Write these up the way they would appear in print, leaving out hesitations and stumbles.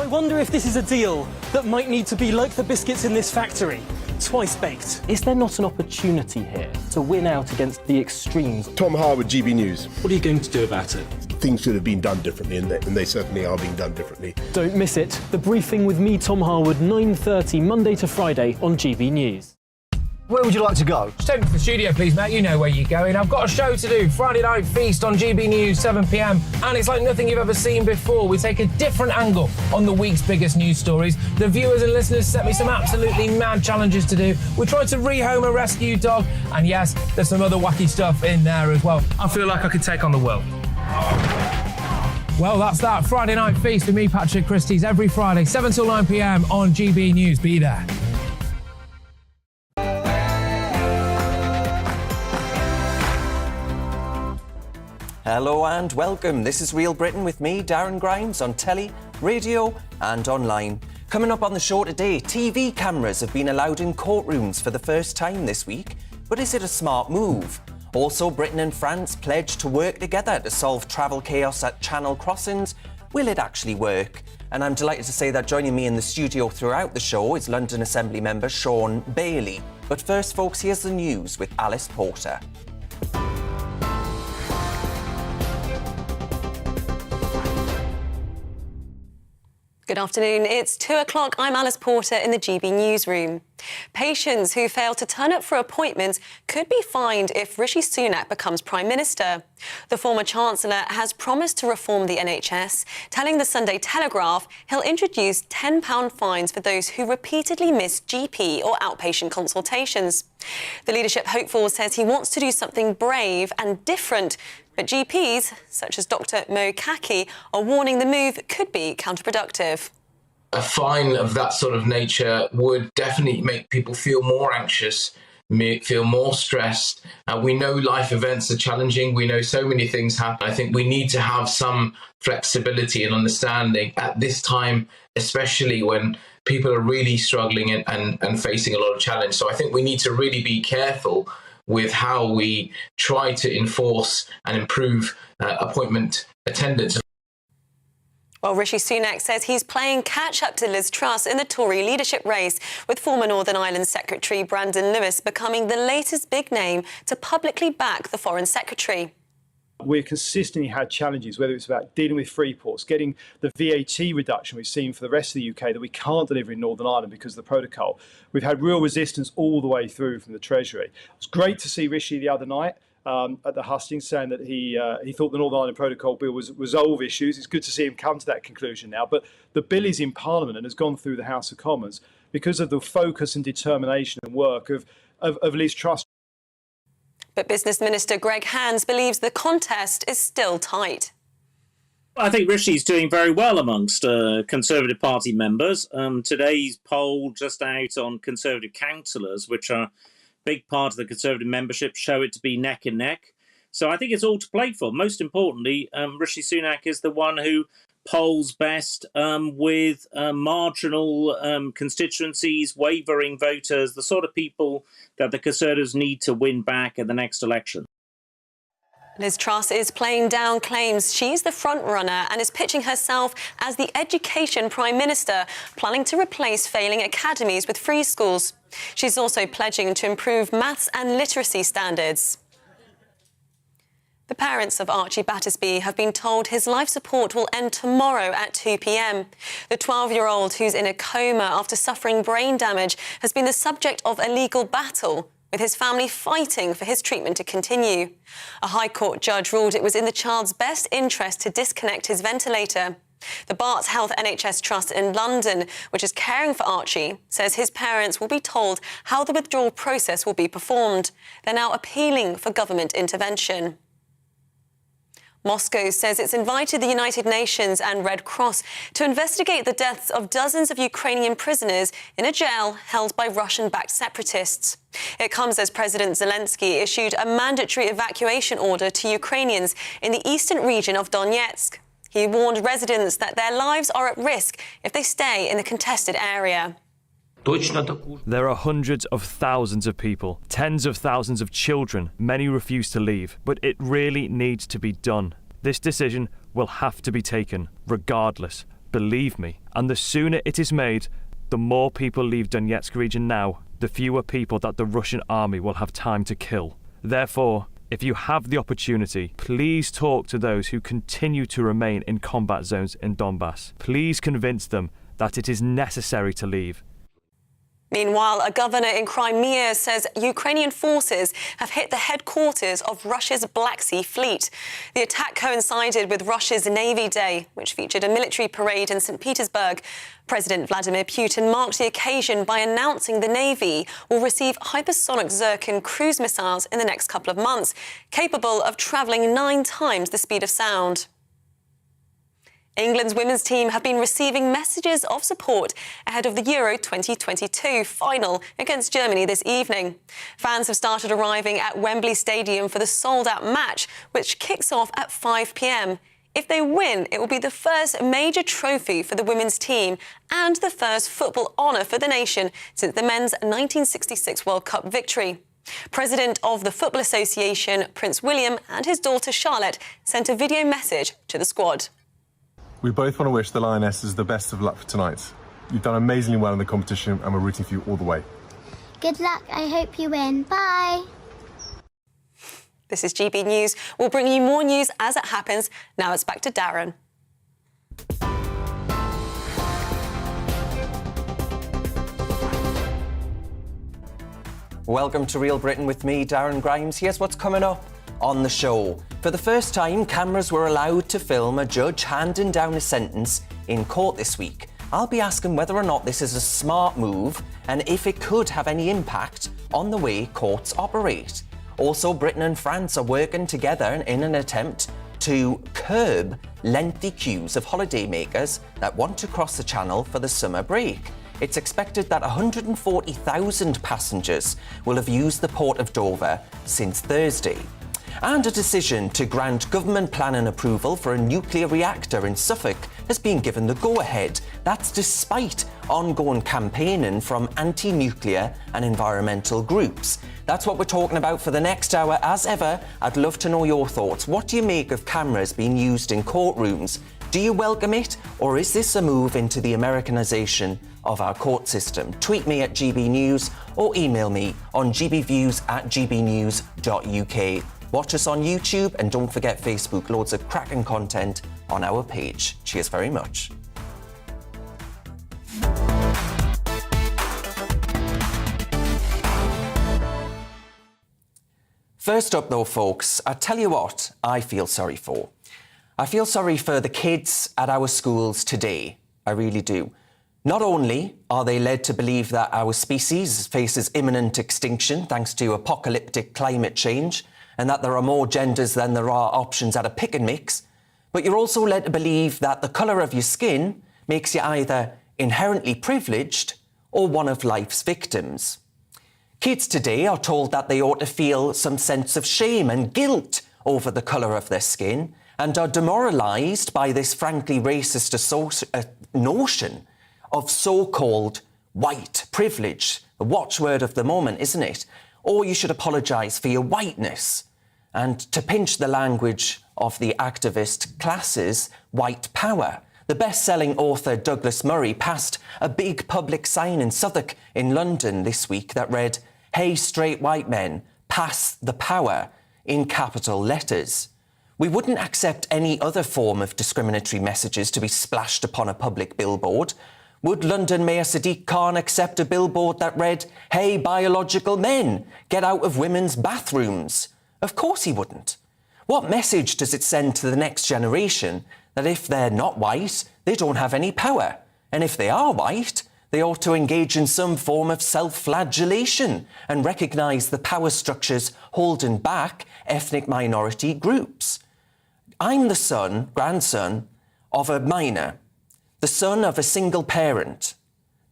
I wonder if this is a deal that might need to be like the biscuits in this factory, twice baked. Is there not an opportunity here to win out against the extremes? Tom Harwood, GBNews. What are you going to do about it? Things should have been done differently, and they certainly are being done differently. Don't miss it. The Briefing with me, Tom Harwood, 9:30 Monday to Friday on GB News. Where would you like to go? Step into the studio, please, mate. You know where you're going. I've got a show to do. Friday Night Feast on GB News, 7 p.m. And it's like nothing you've ever seen before. We take a different angle on the week's biggest news stories. The viewers and listeners set me some absolutely mad challenges to do. We tried to rehome a rescue dog. And yes, there's some other wacky stuff in there as well. I feel like I could take on the world. Well, that's that. Friday Night Feast with me, Patrick Christie's, every Friday, 7 till 9 p.m. on GB News. Be there. Hello and welcome. This is Real Britain with me, Darren Grimes, on telly, radio and online. Coming up on the show today, TV cameras have been allowed in courtrooms for the first time this week. But is it a smart move? Also, Britain and France pledged to work together to solve travel chaos at Channel crossings. Will it actually work? And I'm delighted to say that joining me in the studio throughout the show is London Assembly member Sean Bailey. But first, folks, here's the news with Alice Porter. Good afternoon. It's 2 o'clock. I'm Alice Porter in the GB newsroom. Patients who fail to turn up for appointments could be fined if Rishi Sunak becomes Prime Minister. The former Chancellor has promised to reform the NHS, telling the Sunday Telegraph he'll introduce £10 fines for those who repeatedly miss GP or outpatient consultations. The leadership hopeful says he wants to do something brave and different, but GPs, such as Dr Mo Kaki, are warning the move could be counterproductive. A fine of that sort of nature would definitely make people feel more anxious, feel more stressed. We know life events are challenging. We know so many things happen. I think we need to have some flexibility and understanding at this time, especially when people are really struggling and facing a lot of challenge. So I think we need to really be careful with how we try to enforce and improve appointment attendance. Well, Rishi Sunak says he's playing catch-up to Liz Truss in the Tory leadership race, with former Northern Ireland Secretary Brandon Lewis becoming the latest big name to publicly back the Foreign Secretary. We've consistently had challenges, whether it's about dealing with free ports, getting the VAT reduction we've seen for the rest of the UK that we can't deliver in Northern Ireland because of the protocol. We've had real resistance all the way through from the Treasury. It's great to see Rishi the other night at the hustings saying that he thought the Northern Ireland Protocol Bill was resolve issues. It's good to see him come to that conclusion now. But the bill is in Parliament and has gone through the House of Commons because of the focus and determination and work of Liz Truss. But Business Minister Greg Hands believes the contest is still tight. I think Rishi's doing very well amongst Conservative Party members. Today's poll just out on Conservative councillors, which are a big part of the Conservative membership, show it to be neck and neck. So I think it's all to play for. Most importantly, Rishi Sunak is the one who polls best with marginal constituencies, wavering voters, the sort of people that the Conservatives need to win back at the next election. Liz Truss is playing down claims she's the front-runner and is pitching herself as the Education Prime Minister, planning to replace failing academies with free schools. She's also pledging to improve maths and literacy standards. The parents of Archie Battersby have been told his life support will end tomorrow at 2 p.m. The 12-year-old, who's in a coma after suffering brain damage, has been the subject of a legal battle, with his family fighting for his treatment to continue. A High Court judge ruled it was in the child's best interest to disconnect his ventilator. The Barts Health NHS Trust in London, which is caring for Archie, says his parents will be told how the withdrawal process will be performed. They're now appealing for government intervention. Moscow says it's invited the United Nations and Red Cross to investigate the deaths of dozens of Ukrainian prisoners in a jail held by Russian-backed separatists. It comes as President Zelensky issued a mandatory evacuation order to Ukrainians in the eastern region of Donetsk. He warned residents that their lives are at risk if they stay in the contested area. There are hundreds of thousands of people, tens of thousands of children. Many refuse to leave, but it really needs to be done. This decision will have to be taken, regardless. believe me. And the sooner it is made, the more people leave Donetsk region now, the fewer people that the Russian army will have time to kill. Therefore, if you have the opportunity, please talk to those who continue to remain in combat zones in Donbass. Please convince them that it is necessary to leave. Meanwhile, a governor in Crimea says Ukrainian forces have hit the headquarters of Russia's Black Sea Fleet. The attack coincided with Russia's Navy Day, which featured a military parade in St. Petersburg. President Vladimir Putin marked the occasion by announcing the Navy will receive hypersonic Zircon cruise missiles in the next couple of months, capable of travelling 9 times the speed of sound. England's women's team have been receiving messages of support ahead of the Euro 2022 final against Germany this evening. Fans have started arriving at Wembley Stadium for the sold-out match, which kicks off at 5 p.m. If they win, it will be the first major trophy for the women's team and the first football honour for the nation since the men's 1966 World Cup victory. President of the Football Association, Prince William, and his daughter Charlotte sent a video message to the squad. We both want to wish the Lionesses the best of luck for tonight. You've done amazingly well in the competition and we're rooting for you all the way. Good luck. I hope you win. Bye. This is GB News. We'll bring you more news as it happens. Now it's back to Darren. Welcome to Real Britain with me, Darren Grimes. Here's what's coming up on the show. For the first time, cameras were allowed to film a judge handing down a sentence in court this week. I'll be asking whether or not this is a smart move and if it could have any impact on the way courts operate. Also, Britain and France are working together in an attempt to curb lengthy queues of holidaymakers that want to cross the channel for the summer break. It's expected that 140,000 passengers will have used the port of Dover since Thursday. And a decision to grant government planning approval for a nuclear reactor in Suffolk has been given the go-ahead. That's despite ongoing campaigning from anti-nuclear and environmental groups. That's what we're talking about for the next hour. As ever, I'd love to know your thoughts. What do you make of cameras being used in courtrooms? Do you welcome it, or is this a move into the Americanisation of our court system? Tweet me at GB News or email me on gbviews@gbnews.uk. Watch us on YouTube and don't forget Facebook. Loads of cracking content on our page. Cheers very much. First up though, folks, I tell you what I feel sorry for. I feel sorry for the kids at our schools today. I really do. Not only are they led to believe that our species faces imminent extinction thanks to apocalyptic climate change, and that there are more genders than there are options at a pick and mix, but you're also led to believe that the colour of your skin makes you either inherently privileged or one of life's victims. Kids today are told that they ought to feel some sense of shame and guilt over the colour of their skin and are demoralised by this frankly racist notion of so-called white privilege, the watchword of the moment, isn't it? Or you should apologise for your whiteness. And to pinch the language of the activist classes, white power. The best-selling author Douglas Murray passed a big public sign in Southwark in London this week that read, "Hey, straight white men, pass the power," in capital letters. We wouldn't accept any other form of discriminatory messages to be splashed upon a public billboard. Would London Mayor Sadiq Khan accept a billboard that read, "Hey, biological men, get out of women's bathrooms"? Of course he wouldn't. What message does it send to the next generation that if they're not white, they don't have any power? And if they are white, they ought to engage in some form of self-flagellation and recognise the power structures holding back ethnic minority groups. I'm the grandson of a miner, the son of a single parent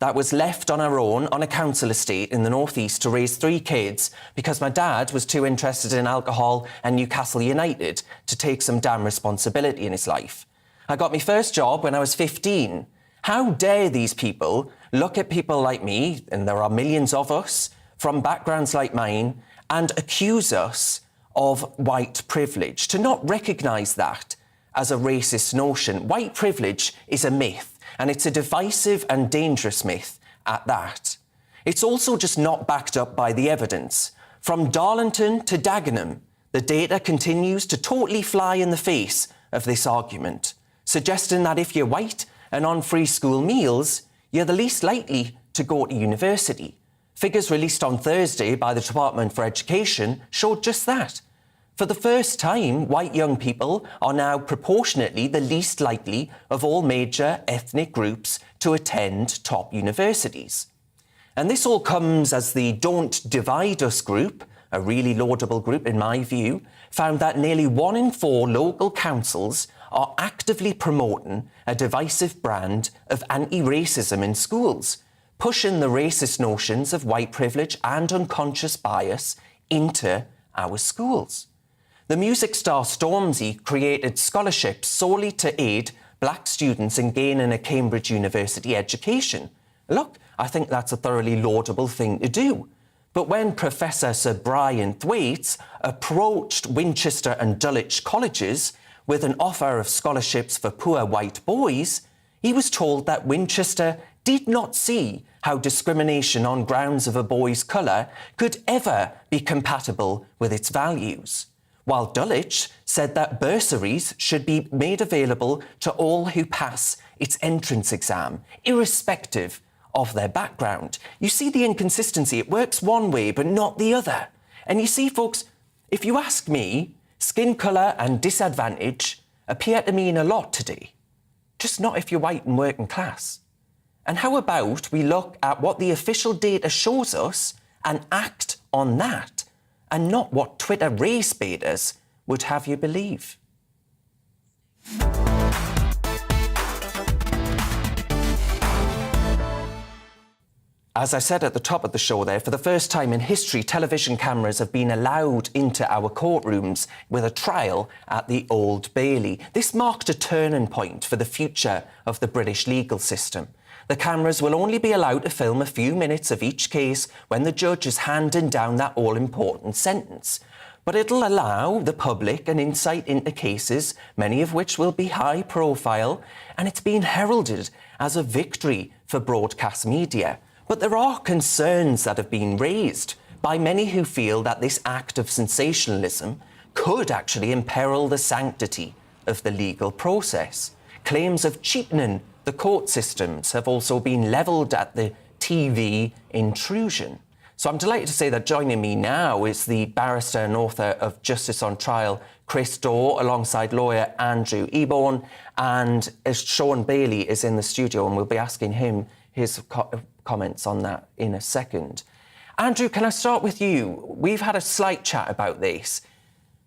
that was left on her own on a council estate in the northeast to raise 3 kids because my dad was too interested in alcohol and Newcastle United to take some damn responsibility in his life. I got my first job when I was 15. How dare these people look at people like me, and there are millions of us, from backgrounds like mine, and accuse us of white privilege, to not recognise that as a racist notion. White privilege is a myth. and it's a divisive and dangerous myth at that. It's also just not backed up by the evidence. From Darlington to Dagenham, the data continues to totally fly in the face of this argument, suggesting that if you're white and on free school meals, you're the least likely to go to university. Figures released on Thursday by the Department for Education showed just that. For the first time, white young people are now proportionately the least likely of all major ethnic groups to attend top universities. And this all comes as the Don't Divide Us group, a really laudable group in my view, found that nearly 1 in 4 local councils are actively promoting a divisive brand of anti-racism in schools, pushing the racist notions of white privilege and unconscious bias into our schools. The music star Stormzy created scholarships solely to aid black students in gaining a Cambridge University education. Look, I think that's a thoroughly laudable thing to do. But when Professor Sir Brian Thwaites approached Winchester and Dulwich colleges with an offer of scholarships for poor white boys, he was told that Winchester did not see how discrimination on grounds of a boy's colour could ever be compatible with its values, while Dulwich said that bursaries should be made available to all who pass its entrance exam, irrespective of their background. You see the inconsistency. It works one way, but not the other. And you see, folks, if you ask me, skin colour and disadvantage appear to mean a lot today, just not if you're white and working class. And how about we look at what the official data shows us and act on that, and not what Twitter race baiters would have you believe? As I said at the top of the show there, for the first time in history, television cameras have been allowed into our courtrooms with a trial at the Old Bailey. This marked a turning point for the future of the British legal system. The cameras will only be allowed to film a few minutes of each case when the judge is handing down that all-important sentence. But it'll allow the public an insight into cases, many of which will be high profile, and it's been heralded as a victory for broadcast media. But there are concerns that have been raised by many who feel that this act of sensationalism could actually imperil the sanctity of the legal process. Claims of cheapening the court systems have also been levelled at the TV intrusion. So I'm delighted to say that joining me now is the barrister and author of Justice on Trial, Chris Daw, alongside lawyer Andrew Eborn, and Sean Bailey is in the studio, and we'll be asking him his comments on that in a second. Andrew, can I start with you? We've had a slight chat about this.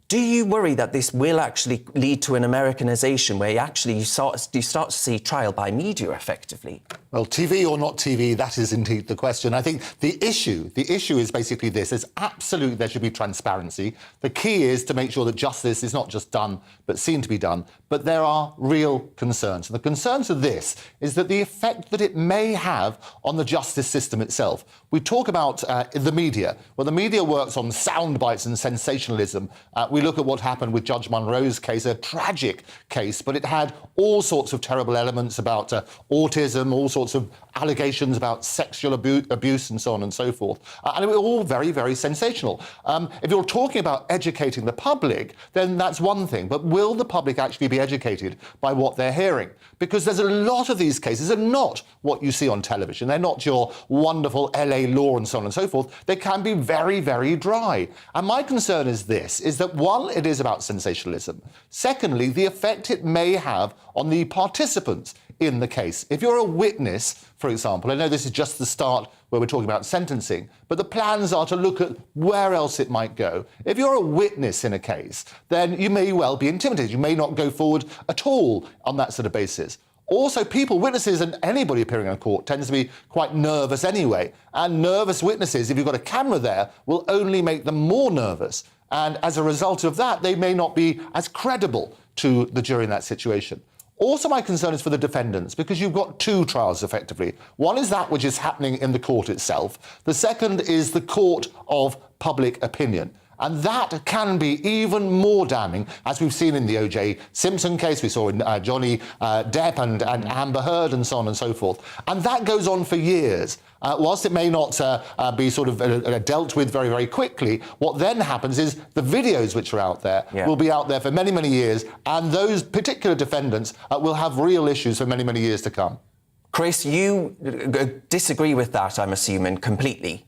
Do you worry that this will actually lead to an Americanisation where you start to see trial by media effectively? Well, TV or not TV, that is indeed the question. I think the issue is basically this. There's absolutely, there should be transparency. The key is to make sure that justice is not just done, but seen to be done. But there are real concerns. And the concerns of this is that the effect that it may have on the justice system itself. We talk about the media. Well, the media works on sound bites and sensationalism. We look at what happened with Judge Munro's case, a tragic case, but it had all sorts of terrible elements about autism, all sorts of allegations about sexual abuse and so on and so forth. And it was all very, very sensational. If you're talking about educating the public, then that's one thing. But will the public actually be educated by what they're hearing? Because there's a lot of these cases are not what you see on television. They're not your wonderful LA law and so on and so forth. They can be very, very dry. And my concern is this, is that one, it is about sensationalism. Secondly, the effect it may have on the participants in the case. If you're a witness, for example, I know this is just the start where we're talking about sentencing, but the plans are to look at where else it might go. If you're a witness in a case, then you may well be intimidated. You may not go forward at all on that sort of basis. Also, witnesses and anybody appearing in a court tends to be quite nervous anyway. And nervous witnesses, if you've got a camera there, will only make them more nervous. And as a result of that, they may not be as credible to the jury in that situation. Also, my concern is for the defendants, because you've got two trials, effectively. One is that which is happening in the court itself. The second is the court of public opinion. And that can be even more damning, as we've seen in the O.J. Simpson case, we saw in Johnny Depp and Amber Heard and so on and so forth. And that goes on for years. Whilst it may not be sort of dealt with very, very quickly, what then happens is the videos which are out there will be out there for many, many years, and those particular defendants will have real issues for many, many years to come. Chris, you disagree with that, I'm assuming, completely?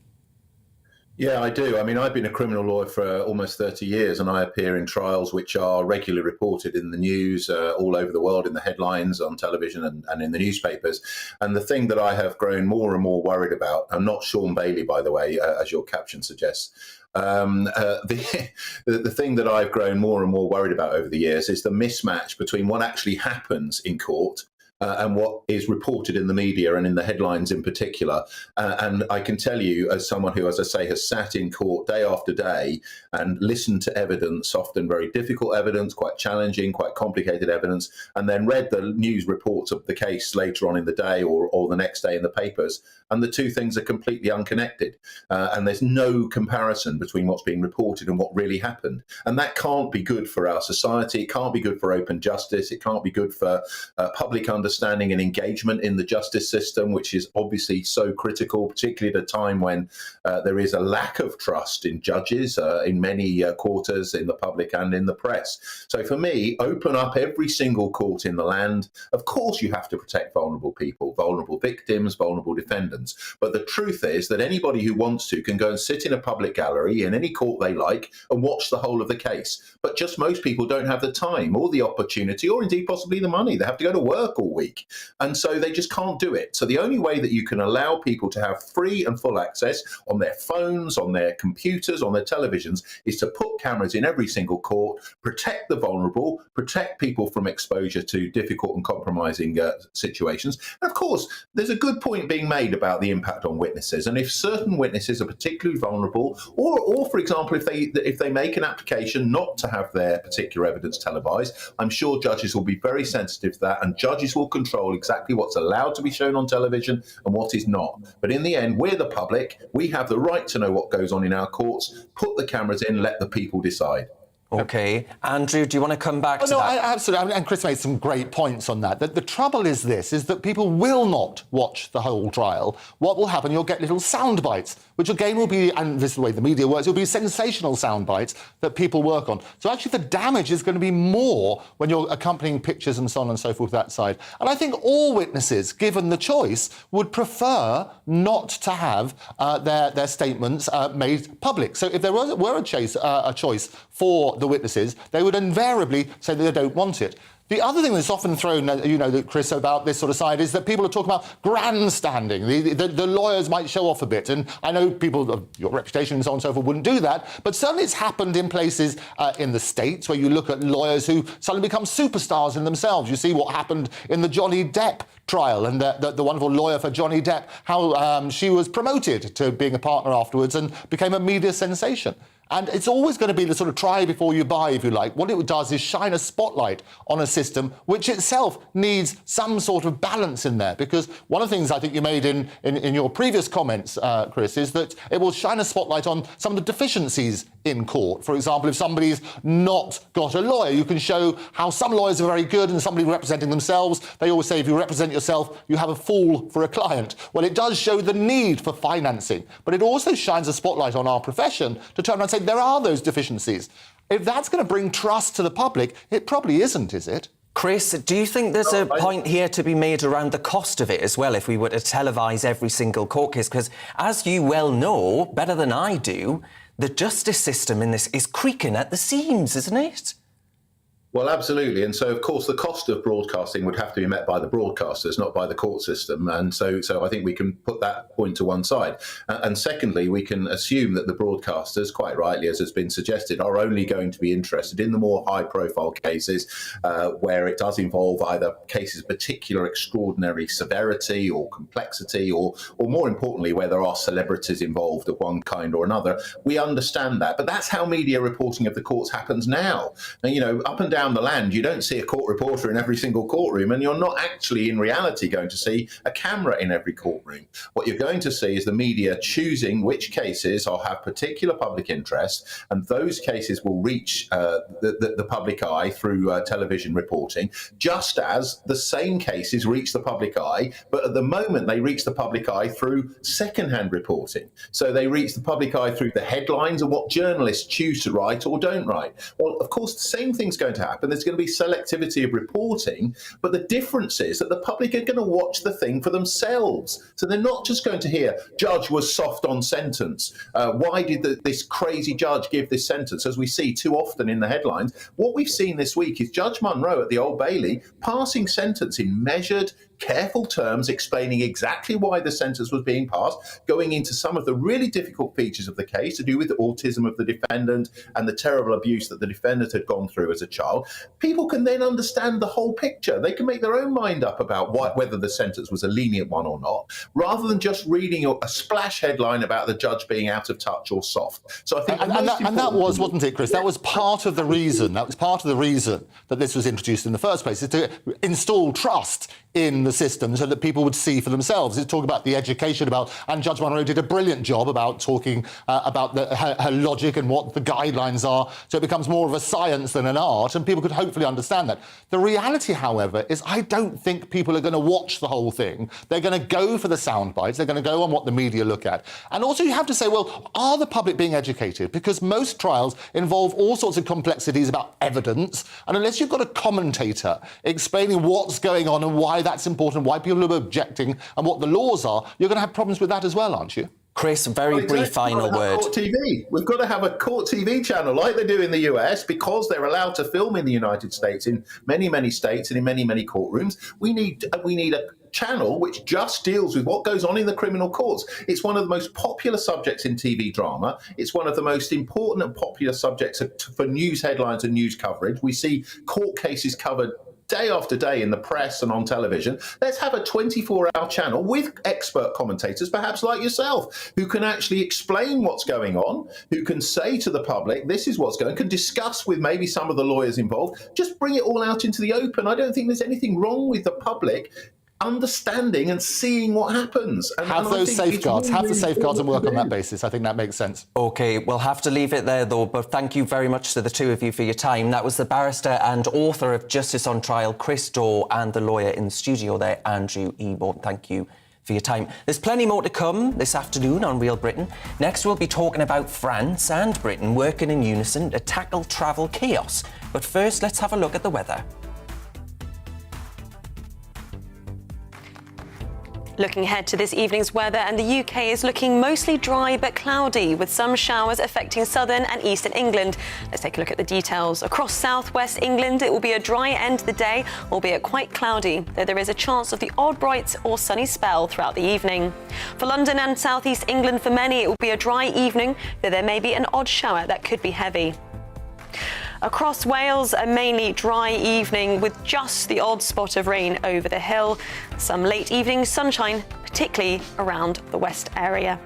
Yeah, I do. I mean, I've been a criminal lawyer for almost 30 years, and I appear in trials which are regularly reported in the news all over the world, in the headlines, on television and in the newspapers. And the thing that I have grown more and more worried about, I'm not Sean Bailey, by the way, as your caption suggests, the thing that I've grown more and more worried about over the years is the mismatch between what actually happens in court and what is reported in the media and in the headlines in particular. And I can tell you, as someone who, as I say, has sat in court day after day and listened to evidence, often very difficult evidence, quite challenging, quite complicated evidence, and then read the news reports of the case later on in the day or the next day in the papers, and the two things are completely unconnected. And there's no comparison between what's being reported and what really happened. And that can't be good for our society. It can't be good for open justice. It can't be good for public understanding and engagement in the justice system, which is obviously so critical, particularly at a time when there is a lack of trust in judges in many quarters, in the public and in the press. So for me, open up every single court in the land. Of course, you have to protect vulnerable people, vulnerable victims, vulnerable defendants. But the truth is that anybody who wants to can go and sit in a public gallery in any court they like and watch the whole of the case. But just most people don't have the time or the opportunity or indeed possibly the money. They have to go to work all week. And so they just can't do it. So the only way that you can allow people to have free and full access on their phones, on their computers, on their televisions, is to put cameras in every single court, protect the vulnerable, protect people from exposure to difficult and compromising situations. And of course, there's a good point being made about the impact on witnesses. And if certain witnesses are particularly vulnerable, or for example, if they make an application not to have their particular evidence televised, I'm sure judges will be very sensitive to that, and judges will control exactly what's allowed to be shown on television and what is not. But in the end, we're the public. We have the right to know what goes on in our courts. Put the cameras in, let the people decide. OK. Andrew, do you want to come back to that? Absolutely. And Chris made some great points on that. The trouble is this, is that people will not watch the whole trial. What will happen, you'll get little sound bites, which again will be, and this is the way the media works, it'll be sensational sound bites that people work on. So actually the damage is going to be more when you're accompanying pictures and so on and so forth that side. And I think all witnesses, given the choice, would prefer not to have their statements made public. So if there were a choice for the witnesses, they would invariably say that they don't want it. The other thing that's often thrown, Chris, about this sort of side is that people are talking about grandstanding. The lawyers might show off a bit. And I know people of your reputation and so on and so forth wouldn't do that. But certainly it's happened in places in the States where you look at lawyers who suddenly become superstars in themselves. You see what happened in the Johnny Depp trial and the wonderful lawyer for Johnny Depp, how she was promoted to being a partner afterwards and became a media sensation. And it's always going to be the sort of try before you buy, if you like. What it does is shine a spotlight on a system which itself needs some sort of balance in there. Because one of the things I think you made in your previous comments, Chris, is that it will shine a spotlight on some of the deficiencies in court. For example, if somebody's not got a lawyer, you can show how some lawyers are very good and somebody representing themselves. They always say if you represent yourself, you have a fool for a client. Well, it does show the need for financing, but it also shines a spotlight on our profession to turn around and say there are those deficiencies. If that's going to bring trust to the public, it probably isn't, is it? Chris, do you think there's a point here to be made around the cost of it as well if we were to televise every single court case? Because as you well know, better than I do, the justice system in this is creaking at the seams, isn't it? Well, absolutely. And so, of course, the cost of broadcasting would have to be met by the broadcasters, not by the court system. And so I think we can put that point to one side. And secondly, we can assume that the broadcasters, quite rightly, as has been suggested, are only going to be interested in the more high-profile cases where it does involve either cases of particular extraordinary severity or complexity, or more importantly, where there are celebrities involved of one kind or another. We understand that. But that's how media reporting of the courts happens now. And, up and down around the land, you don't see a court reporter in every single courtroom, and you're not actually in reality going to see a camera in every courtroom. What you're going to see is the media choosing which cases will have particular public interest, and those cases will reach the public eye through television reporting, just as the same cases reach the public eye, but at the moment they reach the public eye through second-hand reporting. So they reach the public eye through the headlines and what journalists choose to write or don't write. Well, of course, the same thing's going to happen. There's going to be selectivity of reporting, but the difference is that the public are going to watch the thing for themselves. So they're not just going to hear, judge was soft on sentence. Why did this crazy judge give this sentence? As we see too often in the headlines, what we've seen this week is Judge Munro at the Old Bailey passing sentence in measured, careful terms, explaining exactly why the sentence was being passed, going into some of the really difficult features of the case to do with the autism of the defendant and the terrible abuse that the defendant had gone through as a child. People can then understand the whole picture. They can make their own mind up about whether the sentence was a lenient one or not, rather than just reading a splash headline about the judge being out of touch or soft. So I think, and that was, wasn't it, Chris? That was part of the reason. That was part of the reason that this was introduced in the first place, is to install trust in the system so that people would see for themselves. It's talking about the education and Judge Munro did a brilliant job about talking about her logic and what the guidelines are, so it becomes more of a science than an art, and people could hopefully understand that. The reality, however, is I don't think people are going to watch the whole thing. They're going to go for the sound bites. They're going to go on what the media look at. And also you have to say, well, are the public being educated? Because most trials involve all sorts of complexities about evidence, and unless you've got a commentator explaining what's going on and why that's important, why people are objecting and what the laws are, you're going to have problems with that as well, aren't you? Chris, very brief final word. Court TV. We've got to have a court TV channel like they do in the US, because they're allowed to film in the United States, in many, many states and in many, many courtrooms. We need a channel which just deals with what goes on in the criminal courts. It's one of the most popular subjects in TV drama. It's one of the most important and popular subjects for news headlines and news coverage. We see court cases covered day after day in the press and on television. Let's have a 24-hour channel with expert commentators, perhaps like yourself, who can actually explain what's going on, who can say to the public, this is what's going on, can discuss with maybe some of the lawyers involved, just bring it all out into the open. I don't think there's anything wrong with the public understanding and seeing what happens. Have those safeguards, and work on that basis. I think that makes sense. OK, we'll have to leave it there, though, but thank you very much to the two of you for your time. That was the barrister and author of Justice on Trial, Chris Daw, and the lawyer in the studio there, Andrew Eborn. Thank you for your time. There's plenty more to come this afternoon on Real Britain. Next, we'll be talking about France and Britain working in unison to tackle travel chaos. But first, let's have a look at the weather. Looking ahead to this evening's weather, and the UK is looking mostly dry but cloudy, with some showers affecting southern and eastern England. Let's take a look at the details. Across southwest England, it will be a dry end of the day, albeit quite cloudy, though there is a chance of the odd bright or sunny spell throughout the evening. For London and southeast England, for many, it will be a dry evening, though there may be an odd shower that could be heavy. Across Wales, a mainly dry evening with just the odd spot of rain over the hill. Some late evening sunshine, particularly around the west area.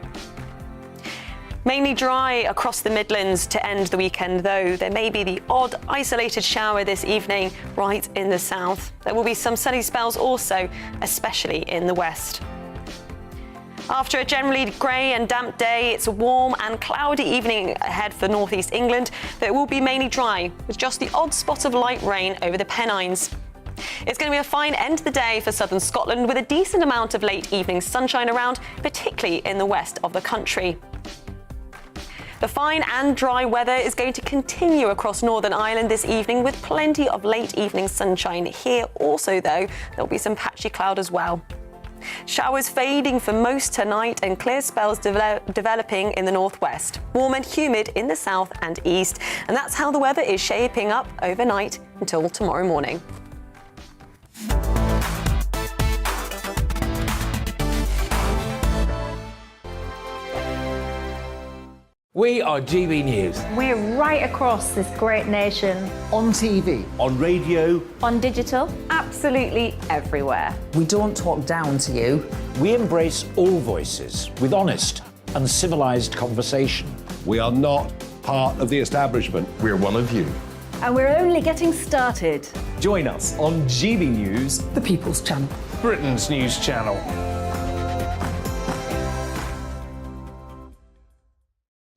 Mainly dry across the Midlands to end the weekend, though there may be the odd isolated shower this evening right in the south. There will be some sunny spells also, especially in the west. After a generally grey and damp day, it's a warm and cloudy evening ahead for northeast England, but it will be mainly dry, with just the odd spot of light rain over the Pennines. It's going to be a fine end to the day for southern Scotland, with a decent amount of late evening sunshine around, particularly in the west of the country. The fine and dry weather is going to continue across Northern Ireland this evening, with plenty of late evening sunshine here. Also, though, there'll be some patchy cloud as well. Showers fading for most tonight and clear spells developing in the northwest. Warm and humid in the south and east. And that's how the weather is shaping up overnight until tomorrow morning. We are GB News. We're right across this great nation. On TV. On radio. On digital. Absolutely everywhere. We don't talk down to you. We embrace all voices with honest and civilised conversation. We are not part of the establishment. We're one of you. And we're only getting started. Join us on GB News, The People's Channel. Britain's news channel.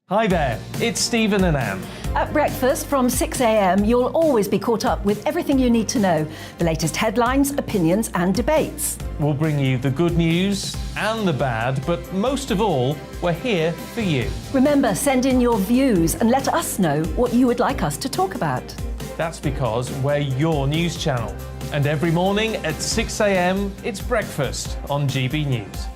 Hi there, it's Stephen and Anne. At breakfast from 6 a.m, you'll always be caught up with everything you need to know. The latest headlines, opinions and debates. We'll bring you the good news and the bad, but most of all, we're here for you. Remember, send in your views and let us know what you would like us to talk about. That's because we're your news channel. And every morning at 6 a.m, it's breakfast on GB News.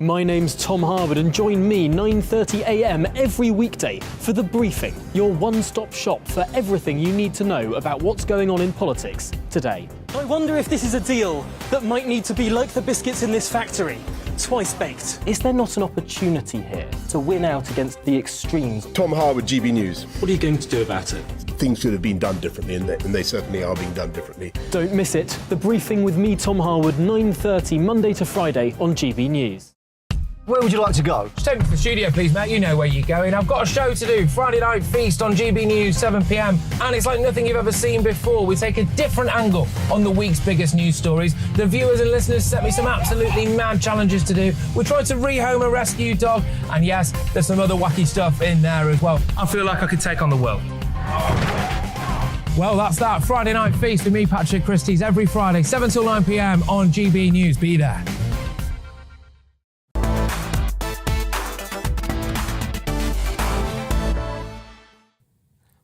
My name's Tom Harwood and join me 9:30 a.m. every weekday for The Briefing, your one-stop shop for everything you need to know about what's going on in politics today. I wonder if this is a deal that might need to be like the biscuits in this factory, twice baked. Is there not an opportunity here to win out against the extremes? Tom Harwood, GB News. What are you going to do about it? Things should have been done differently, and they certainly are being done differently. Don't miss it. The Briefing with me, Tom Harwood, 9:30 Monday to Friday on GB News. Where would you like to go? Just take me to the studio, please, Matt. You know where you're going. I've got a show to do. Friday Night Feast on GB News, 7 p.m. And it's like nothing you've ever seen before. We take a different angle on the week's biggest news stories. The viewers and listeners set me some absolutely mad challenges to do. We tried to rehome a rescue dog. And yes, there's some other wacky stuff in there as well. I feel like I could take on the world. Well, that's that. Friday Night Feast with me, Patrick Christie's, every Friday, 7 till 9 p.m. on GB News. Be there.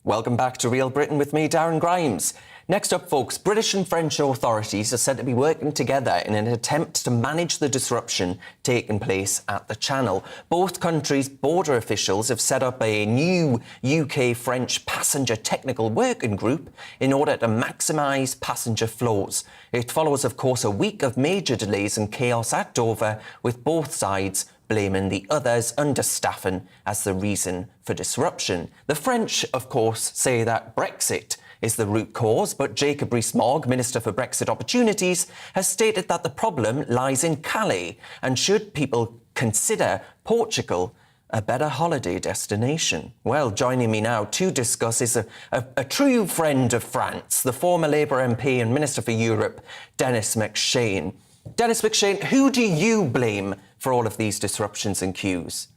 Welcome back to Real Britain with me, Darren Grimes. Next up, folks, British and French authorities are said to be working together in an attempt to manage the disruption taking place at the Channel. Both countries' border officials have set up a new UK-French passenger technical working group in order to maximise passenger flows. It follows, of course, a week of major delays and chaos at Dover, with both sides blaming the other's understaffing as the reason for disruption. The French, of course, say that Brexit is the root cause, but Jacob Rees-Mogg, Minister for Brexit Opportunities, has stated that the problem lies in Calais, and should people consider Portugal a better holiday destination? Well, joining me now to discuss is a true friend of France, the former Labour MP and Minister for Europe, Denis McShane. Denis McShane, who do you blame for all of these disruptions and queues?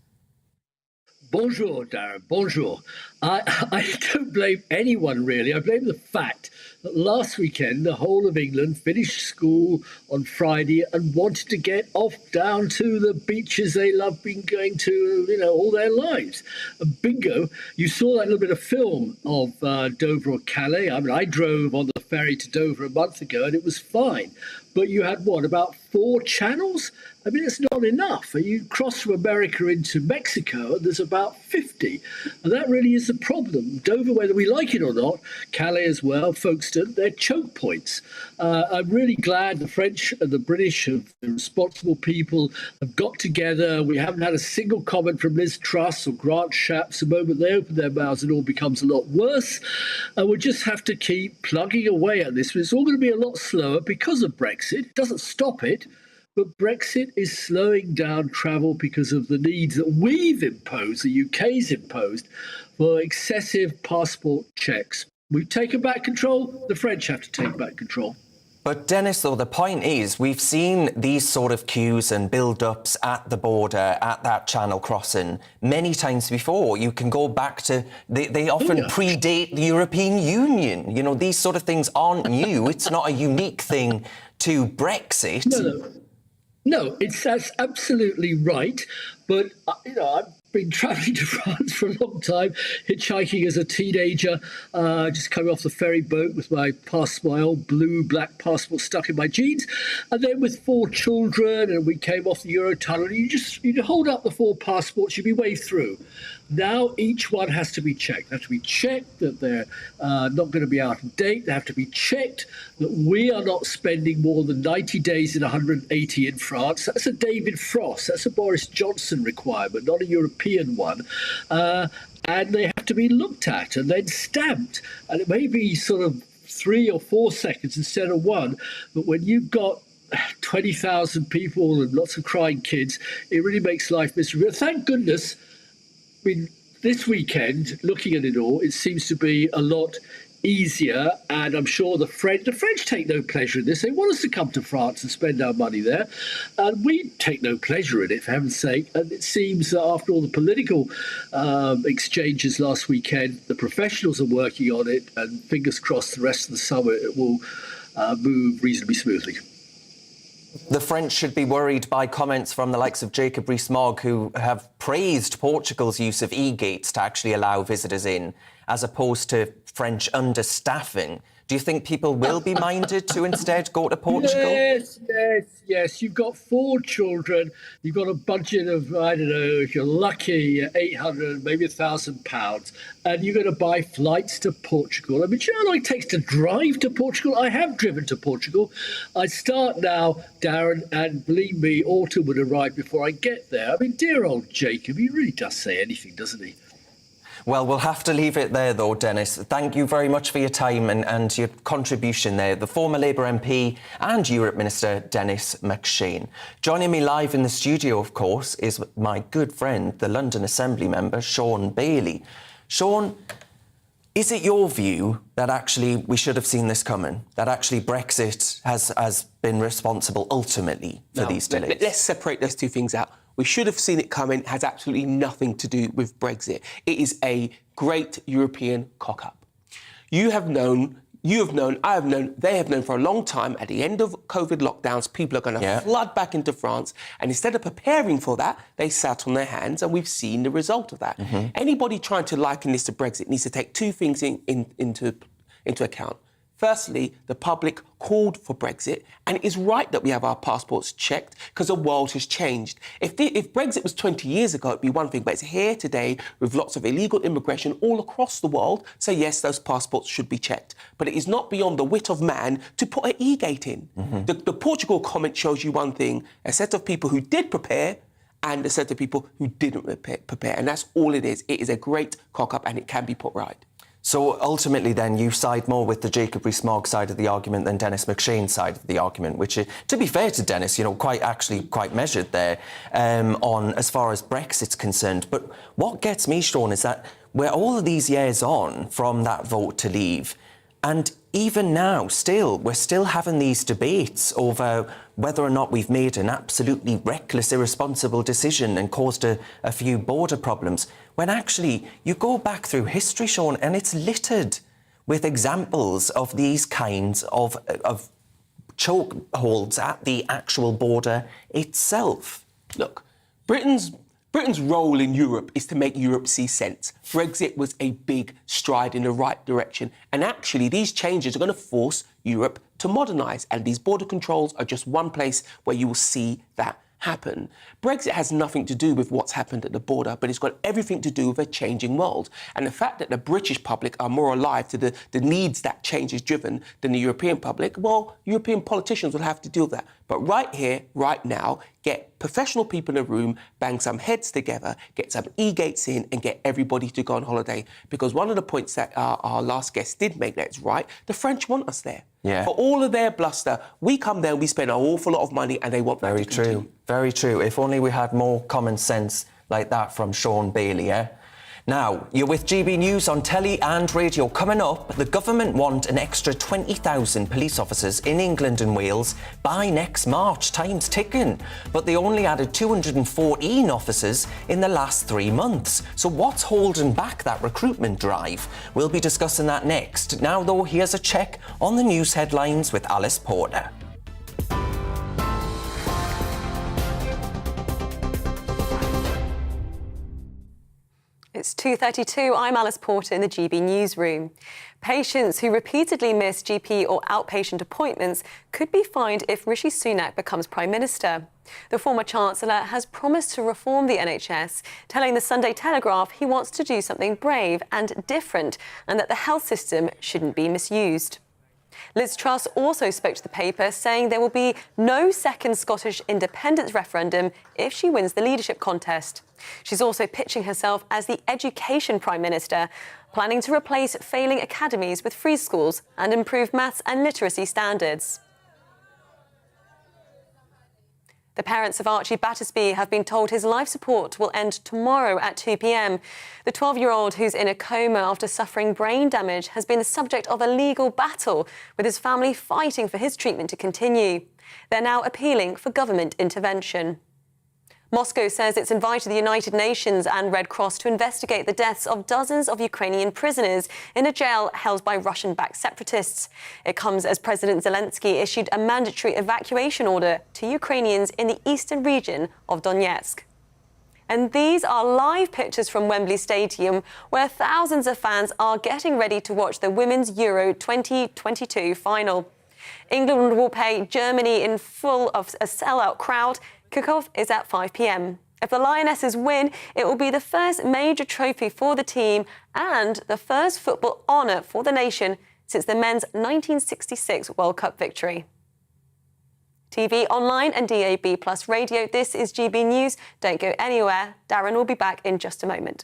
Bonjour, Darren. Bonjour. I don't blame anyone, really. I blame the fact that last weekend the whole of England finished school on Friday and wanted to get off down to the beaches they love been going to, all their lives. And bingo, you saw that little bit of film of Dover or Calais. I mean, I drove on the ferry to Dover a month ago and it was fine. But you had, about 4 channels? I mean, it's not enough. You cross from America into Mexico, and there's about 50. And that really is the problem. Dover, whether we like it or not, Calais as well, Folkestone, they're choke points. I'm really glad the French and the British, the responsible people, have got together. We haven't had a single comment from Liz Truss or Grant Shapps. The moment they open their mouths, it all becomes a lot worse. And we just have to keep plugging away at this. But it's all going to be a lot slower because of Brexit. It doesn't stop it. But Brexit is slowing down travel because of the needs that we've imposed, the UK's imposed, for excessive passport checks. We've taken back control. The French have to take back control. But Denis, though, the point is we've seen these sort of queues and build-ups at the border, at that Channel crossing, many times before. You can go back to... They often predate the European Union. These sort of things aren't new. It's not a unique thing to Brexit. No, that's absolutely right. But, I've been travelling to France for a long time, hitchhiking as a teenager, just coming off the ferry boat with my old blue-black passport stuck in my jeans. And then with 4 children, and we came off the Eurotunnel, you'd hold up the 4 passports, you'd be waved through. Now each one has to be checked. They have to be checked that they're not going to be out of date. They have to be checked that we are not spending more than 90 days in 180 in France. That's a David Frost. That's a Boris Johnson requirement, not a European one. And they have to be looked at and then stamped. And it may be sort of 3 or 4 seconds instead of 1. But when you've got 20,000 people and lots of crying kids, it really makes life miserable. Thank goodness. I mean, this weekend, looking at it all, it seems to be a lot easier, and I'm sure the French take no pleasure in this. They want us to come to France and spend our money there, and we take no pleasure in it, for heaven's sake. And it seems that after all the political exchanges last weekend, the professionals are working on it, and fingers crossed the rest of the summer it will move reasonably smoothly. The French should be worried by comments from the likes of Jacob Rees-Mogg, who have praised Portugal's use of e-gates to actually allow visitors in, as opposed to French understaffing. Do you think people will be minded to instead go to Portugal? Yes. You've got 4 children. You've got a budget of, I don't know, if you're lucky, 800, maybe £1,000, and you're going to buy flights to Portugal. I mean, do you know how long it takes to drive to Portugal? I have driven to Portugal. I start now, Darren, and believe me, autumn would arrive before I get there. I mean, dear old Jacob, he really does say anything, doesn't he? Well, we'll have to leave it there, though, Dennis. Thank you very much for your time and your contribution there. The former Labour MP and Europe Minister, Dennis McShane. Joining me live in the studio, of course, is my good friend, the London Assembly member, Sean Bailey. Sean, is it your view that actually we should have seen this coming, that actually Brexit has been responsible ultimately for these delays? Let's separate those two things out. We should have seen it coming. It has absolutely nothing to do with Brexit. It is a great European cock-up. You have known, I have known, they have known for a long time, at the end of COVID lockdowns, people are going to flood back into France. And instead of preparing for that, they sat on their hands, and we've seen the result of that. Anybody trying to liken this to Brexit needs to take two things into account. Firstly, the public called for Brexit, and it is right that we have our passports checked because the world has changed. If Brexit was 20 years ago, it'd be one thing, but it's here today with lots of illegal immigration all across the world. So yes, those passports should be checked. But it is not beyond the wit of man to put an e-gate in. The Portugal comment shows you one thing, a set of people who did prepare and a set of people who didn't prepare. And that's all it is. It is a great cock-up, and it can be put right. So ultimately then you side more with the Jacob Rees-Mogg side of the argument than Dennis McShane's side of the argument, which is, to be fair to Dennis, quite measured there on as far as Brexit's concerned. But what gets me, Sean, is that we're all of these years on from that vote to leave, and even now, we're still having these debates over whether or not we've made an absolutely reckless, irresponsible decision and caused a few border problems, when actually you go back through history, Sean, and it's littered with examples of these kinds of chokeholds at the actual border itself. Look, Britain's role in Europe is to make Europe see sense. Brexit was a big stride in the right direction. And actually, these changes are going to force Europe to modernise. And these border controls are just one place where you will see that happen. Brexit has nothing to do with what's happened at the border, but it's got everything to do with a changing world. And the fact that the British public are more alive to the needs that change is driven than the European public, well, European politicians will have to deal with that. But right here, right now, get professional people in a room, bang some heads together, get some e-gates in, and get everybody to go on holiday. Because one of the points that our last guest did make that's right, the French want us there. Yeah. For all of their bluster, we come there and we spend an awful lot of money, and they want that to continue. Very true. If only we had more common sense like that from Sean Bailey, eh? Now, you're with GB News on telly and radio. Coming up, the government want an extra 20,000 police officers in England and Wales by next March. Time's ticking. But they only added 214 officers in the last 3 months. So what's holding back that recruitment drive? We'll be discussing that next. Now, though, here's a check on the news headlines with Alice Porter. It's 2:32. I'm Alice Porter in the GB newsroom. Patients who repeatedly miss GP or outpatient appointments could be fined if Rishi Sunak becomes Prime Minister. The former Chancellor has promised to reform the NHS, telling the Sunday Telegraph he wants to do something brave and different, and that the health system shouldn't be misused. Liz Truss also spoke to the paper, saying there will be no second Scottish independence referendum if she wins the leadership contest. She's also pitching herself as the Education Prime Minister, planning to replace failing academies with free schools and improve maths and literacy standards. The parents of Archie Battersby have been told his life support will end tomorrow at 2 p.m. The 12-year-old, who's in a coma after suffering brain damage, has been the subject of a legal battle, with his family fighting for his treatment to continue. They're now appealing for government intervention. Moscow says it's invited the United Nations and Red Cross to investigate the deaths of dozens of Ukrainian prisoners in a jail held by Russian-backed separatists. It comes as President Zelensky issued a mandatory evacuation order to Ukrainians in the eastern region of Donetsk. And these are live pictures from Wembley Stadium, where thousands of fans are getting ready to watch the Women's Euro 2022 final. England will pay Germany in full of a sellout crowd. Kickoff is at 5 p.m. If the Lionesses win, it will be the first major trophy for the team and the first football honour for the nation since the men's 1966 World Cup victory. TV, online and DAB+ radio, this is GB News. Don't go anywhere. Darren will be back in just a moment.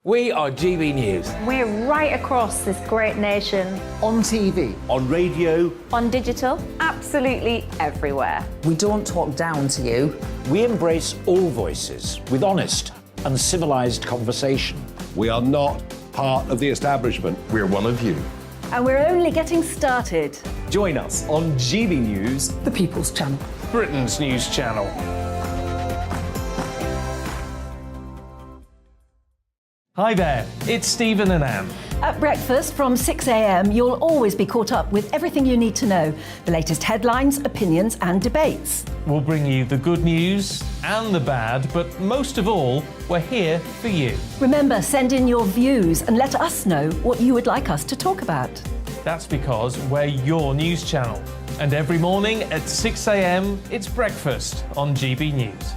We are GB News. We're right across this great nation. On TV. On radio. On digital. Absolutely everywhere. We don't talk down to you. We embrace all voices with honest and civilised conversation. We are not part of the establishment. We're one of you. And we're only getting started. Join us on GB News, The People's Channel. Britain's news channel. Hi there, it's Stephen and Anne. At breakfast from 6 a.m, you'll always be caught up with everything you need to know, the latest headlines, opinions and debates. We'll bring you the good news and the bad, but most of all, we're here for you. Remember, send in your views and let us know what you would like us to talk about. That's because we're your news channel. And every morning at 6 a.m, it's breakfast on GB News.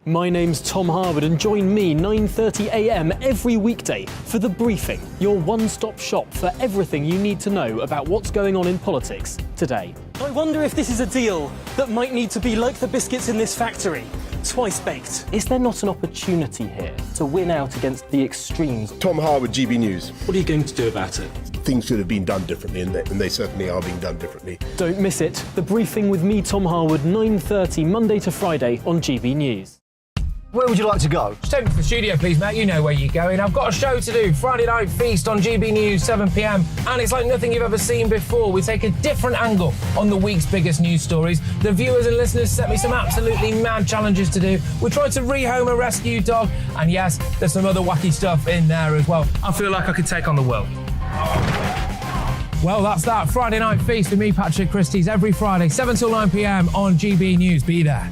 My name's Tom Harwood, and join me 9:30 a.m. every weekday for The Briefing, your one-stop shop for everything you need to know about what's going on in politics today. I wonder if this is a deal that might need to be like the biscuits in this factory, twice baked. Is there not an opportunity here to win out against the extremes? Tom Harwood, GB News. What are you going to do about it? Things should have been done differently, and they certainly are being done differently. Don't miss it. The Briefing with me, Tom Harwood, 9:30 Monday to Friday on GB News. Where would you like to go? Just take me to the studio, please, mate. You know where you're going. I've got a show to do. Friday Night Feast on GB News, 7 p.m. And it's like nothing you've ever seen before. We take a different angle on the week's biggest news stories. The viewers and listeners set me some absolutely mad challenges to do. We tried to rehome a rescue dog. And yes, there's some other wacky stuff in there as well. I feel like I could take on the world. Well, that's that. Friday Night Feast with me, Patrick Christie's, every Friday, 7 till 9 p.m. on GB News. Be there.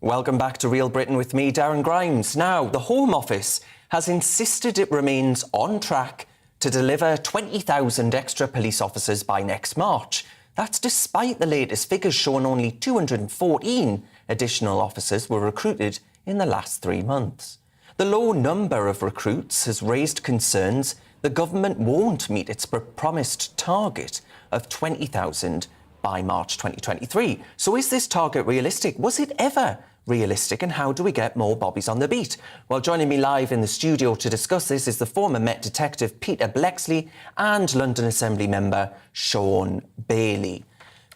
Welcome back to Real Britain with me, Darren Grimes. Now, the Home Office has insisted it remains on track to deliver 20,000 extra police officers by next March. That's despite the latest figures showing only 214 additional officers were recruited in the last 3 months. The low number of recruits has raised concerns the government won't meet its promised target of 20,000 by March 2023. So is this target realistic? Was it ever realistic, and how do we get more bobbies on the beat? Well, joining me live in the studio to discuss this is the former Met detective Peter Bleksley and London Assembly member Sean Bailey.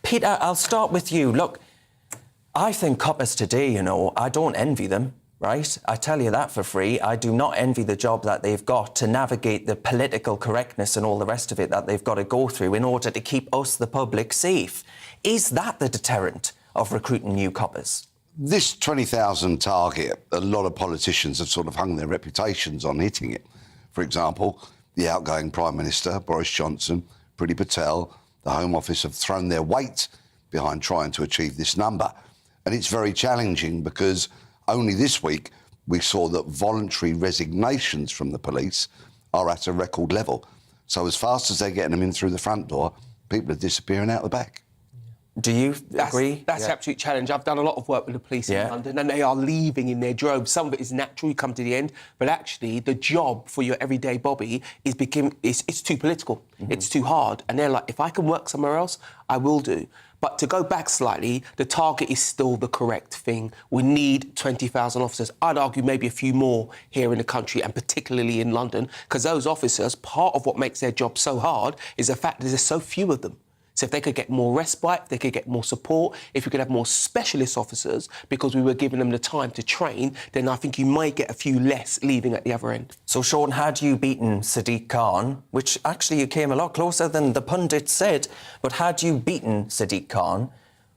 Peter, I'll start with you. Look, I think coppers today, I don't envy them, right? I tell you that for free. I do not envy the job that they've got to navigate the political correctness and all the rest of it that they've got to go through in order to keep us, the public, safe. Is that the deterrent of recruiting new coppers? This 20,000 target, a lot of politicians have sort of hung their reputations on hitting it. For example, the outgoing Prime Minister, Boris Johnson, Priti Patel, the Home Office have thrown their weight behind trying to achieve this number. And it's very challenging because only this week we saw that voluntary resignations from the police are at a record level. So as fast as they're getting them in through the front door, people are disappearing out the back. Do you agree? That's the absolute challenge. I've done a lot of work with the police in London, and they are leaving in their droves. Some of it is natural, you come to the end, but actually the job for your everyday Bobby is it's too political. It's too hard. And they're like, if I can work somewhere else, I will do. But to go back slightly, the target is still the correct thing. We need 20,000 officers. I'd argue maybe a few more here in the country, and particularly in London, because those officers, part of what makes their job so hard is the fact that there's so few of them. So if they could get more respite, if they could get more support, if we could have more specialist officers because we were giving them the time to train, then I think you might get a few less leaving at the other end. So, Sean, had you beaten Sadiq Khan, which actually you came a lot closer than the pundit said, but had you beaten Sadiq Khan,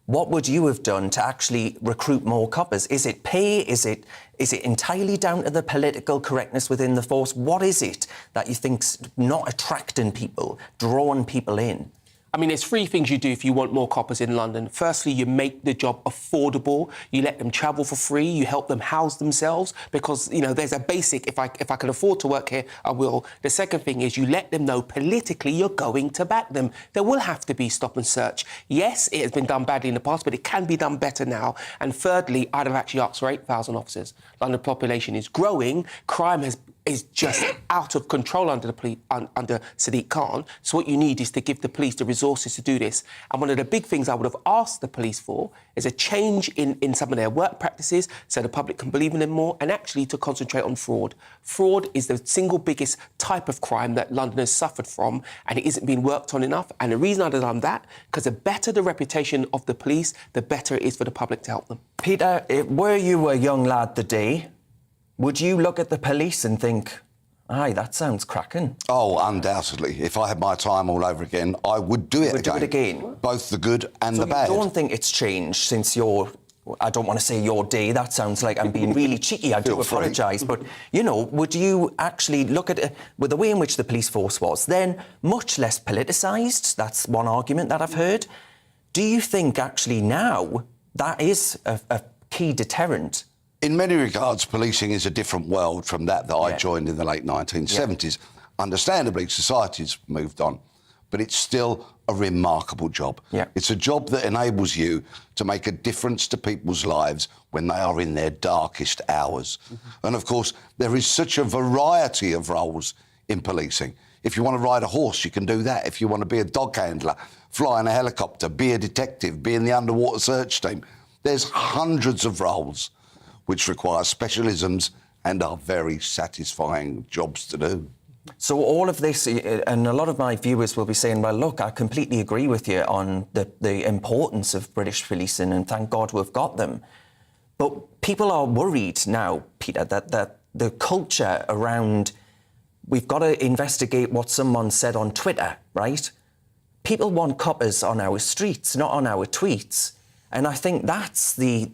what would you have done to actually recruit more coppers? Is it pay? Is it entirely down to the political correctness within the force? What is it that you think's not attracting people, drawing people in? I mean, there's three things you do if you want more coppers in London. Firstly, you make the job affordable. You let them travel for free. You help them house themselves because, you know, there's a basic, if I can afford to work here, I will. The second thing is you let them know politically you're going to back them. There will have to be stop and search. Yes, it has been done badly in the past, but it can be done better now. And thirdly, I'd have actually asked for 8,000 officers. London population is growing. Crime is just out of control under Sadiq Khan. So what you need is to give the police the resources to do this. And one of the big things I would have asked the police for is a change in some of their work practices so the public can believe in them more, and actually to concentrate on fraud. Fraud is the single biggest type of crime that London has suffered from, and it isn't being worked on enough. And the reason I'd have done that, because the better the reputation of the police, the better it is for the public to help them. Peter, were you a young lad the day, would you look at the police and think, aye, that sounds cracking? Oh, undoubtedly. If I had my time all over again, I would do it again. Do it again? Both the good and the bad. So you don't think it's changed since your... I don't want to say your day, that sounds like I'm being really cheeky, I do apologise, but, you know, would you actually look at it with the way in which the police force was then, much less politicised, that's one argument that I've heard. Do you think actually now that is a key deterrent? In many regards, policing is a different world from that I joined in the late 1970s. Understandably, society's moved on, but it's still a remarkable job. It's a job that enables you to make a difference to people's lives when they are in their darkest hours. And, of course, there is such a variety of roles in policing. If you want to ride a horse, you can do that. If you want to be a dog handler, fly in a helicopter, be a detective, be in the underwater search team, there's hundreds of roles which require specialisms and are very satisfying jobs to do. So all of this, and a lot of my viewers will be saying, well, look, I completely agree with you on the importance of British policing, and thank God we've got them. But people are worried now, Peter, that the culture around, we've got to investigate what someone said on Twitter, right? People want coppers on our streets, not on our tweets. And I think that's the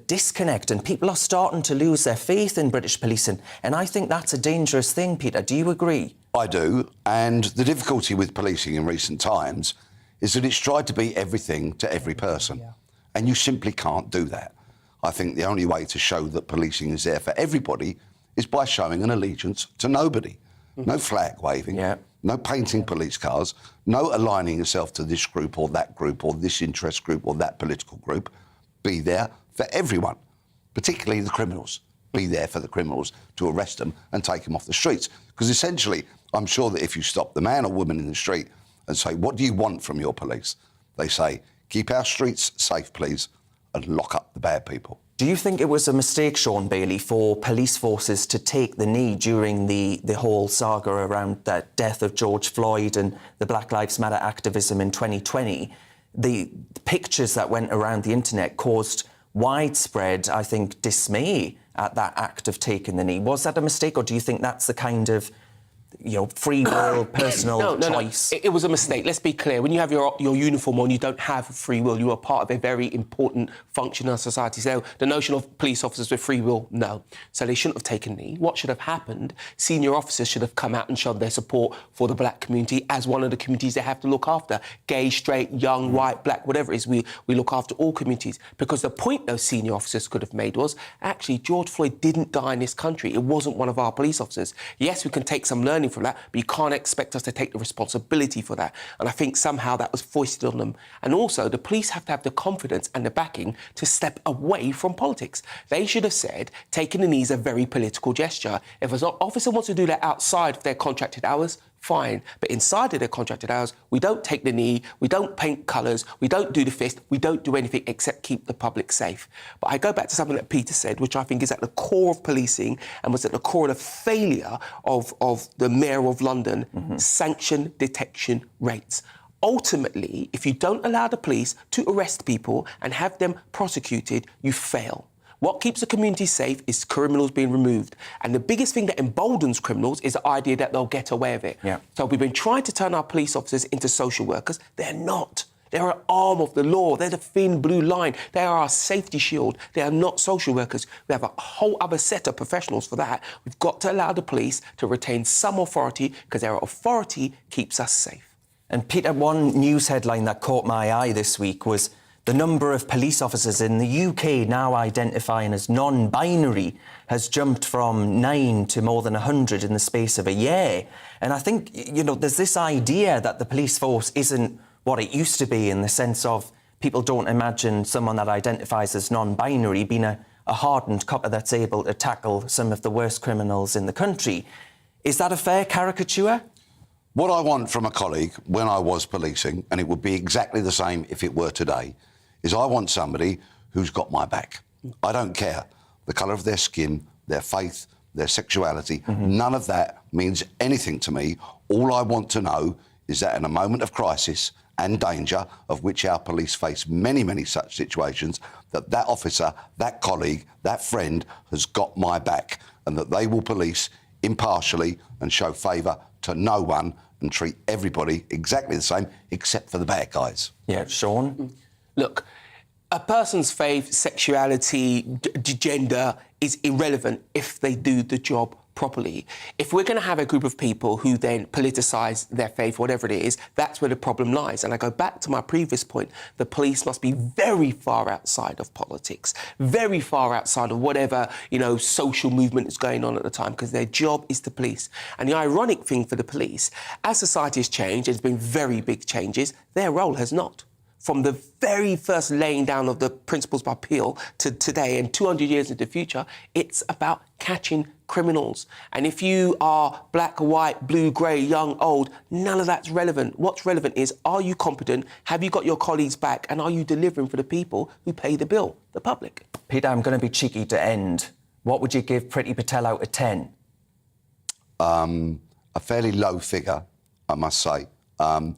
disconnect, and people are starting to lose their faith in British policing. And I think that's a dangerous thing, Peter. Do you agree? I do. And the difficulty with policing in recent times is that it's tried to be everything to every person. And you simply can't do that. I think the only way to show that policing is there for everybody is by showing an allegiance to nobody. No flag waving. No painting police cars, no aligning yourself to this group or this interest group or that political group. Be there for everyone, particularly the criminals. Be there for the criminals to arrest them and take them off the streets. Because essentially, I'm sure that if you stop the man or woman in the street and say, what do you want from your police? They say, keep our streets safe, please, and lock up the bad people. Do you think it was a mistake, Sean Bailey, for police forces to take the knee during the whole saga around the death of George Floyd and the Black Lives Matter activism in 2020? The pictures that went around the internet caused widespread, I think, dismay at that act of taking the knee. Was that a mistake, or do you think that's the kind of, you know, free will, personal choice? No. It was a mistake. Let's be clear. When you have your uniform on, you don't have free will. You are part of a very important function in our society. So the notion of police officers with free will, no. So they shouldn't have taken knee. What should have happened? Senior officers should have come out and shown their support for the black community as one of the communities they have to look after. Gay, straight, young, white, black, whatever it is, we look after all communities. Because the point those senior officers could have made was, actually, George Floyd didn't die in this country. It wasn't one of our police officers. Yes, we can take some learning learning from that, but you can't expect us to take the responsibility for that. And I think somehow that was foisted on them. And also, the police have to have the confidence and the backing to step away from politics. They should have said, taking the knee is a very political gesture. If an officer wants to do that outside of their contracted hours, fine. But inside of their contracted hours, we don't take the knee, we don't paint colours, we don't do the fist, we don't do anything except keep the public safe. But I go back to something that Peter said, which I think is at the core of policing and was at the core of the failure of the Mayor of London, sanction detection rates. Ultimately, if you don't allow the police to arrest people and have them prosecuted, you fail. What keeps the community safe is criminals being removed. And the biggest thing that emboldens criminals is the idea that they'll get away with it. Yeah. So we've been trying to turn our police officers into social workers. They're not. They're an arm of the law. They're the thin blue line. They are our safety shield. They are not social workers. We have a whole other set of professionals for that. We've got to allow the police to retain some authority because their authority keeps us safe. And Peter, one news headline that caught my eye this week was the number of police officers in the UK now identifying as non-binary has jumped from 9 to more than 100 in the space of a year. And I think, you know, there's this idea that the police force isn't what it used to be, in the sense of people don't imagine someone that identifies as non-binary being a hardened copper that's able to tackle some of the worst criminals in the country. Is that a fair caricature? What I want from a colleague when I was policing, and it would be exactly the same if it were today, is I want somebody who's got my back. I don't care the colour of their skin, their faith, their sexuality. None of that means anything to me. All I want to know is that in a moment of crisis and danger, of which our police face many, many such situations, that that officer, that colleague, that friend has got my back, and that they will police impartially and show favour to no one and treat everybody exactly the same, except for the bad guys. Yeah, Sean? Look, a person's faith, sexuality, gender is irrelevant if they do the job properly. If we're going to have a group of people who then politicise their faith, whatever it is, that's where the problem lies. And I go back to my previous point, the police must be very far outside of politics, very far outside of whatever, you know, social movement is going on at the time, because their job is to police. And the ironic thing for the police, as society has changed, there's been very big changes, their role has not. From the very first laying down of the principles by Peel to today and 200 years into the future, it's about catching criminals. And if you are black, white, blue, grey, young, old, none of that's relevant. What's relevant is, are you competent? Have you got your colleagues back? And are you delivering for the people who pay the bill, the public? Peter, I'm going to be cheeky to end. What would you give Priti Patel out of 10? A fairly low figure, I must say. And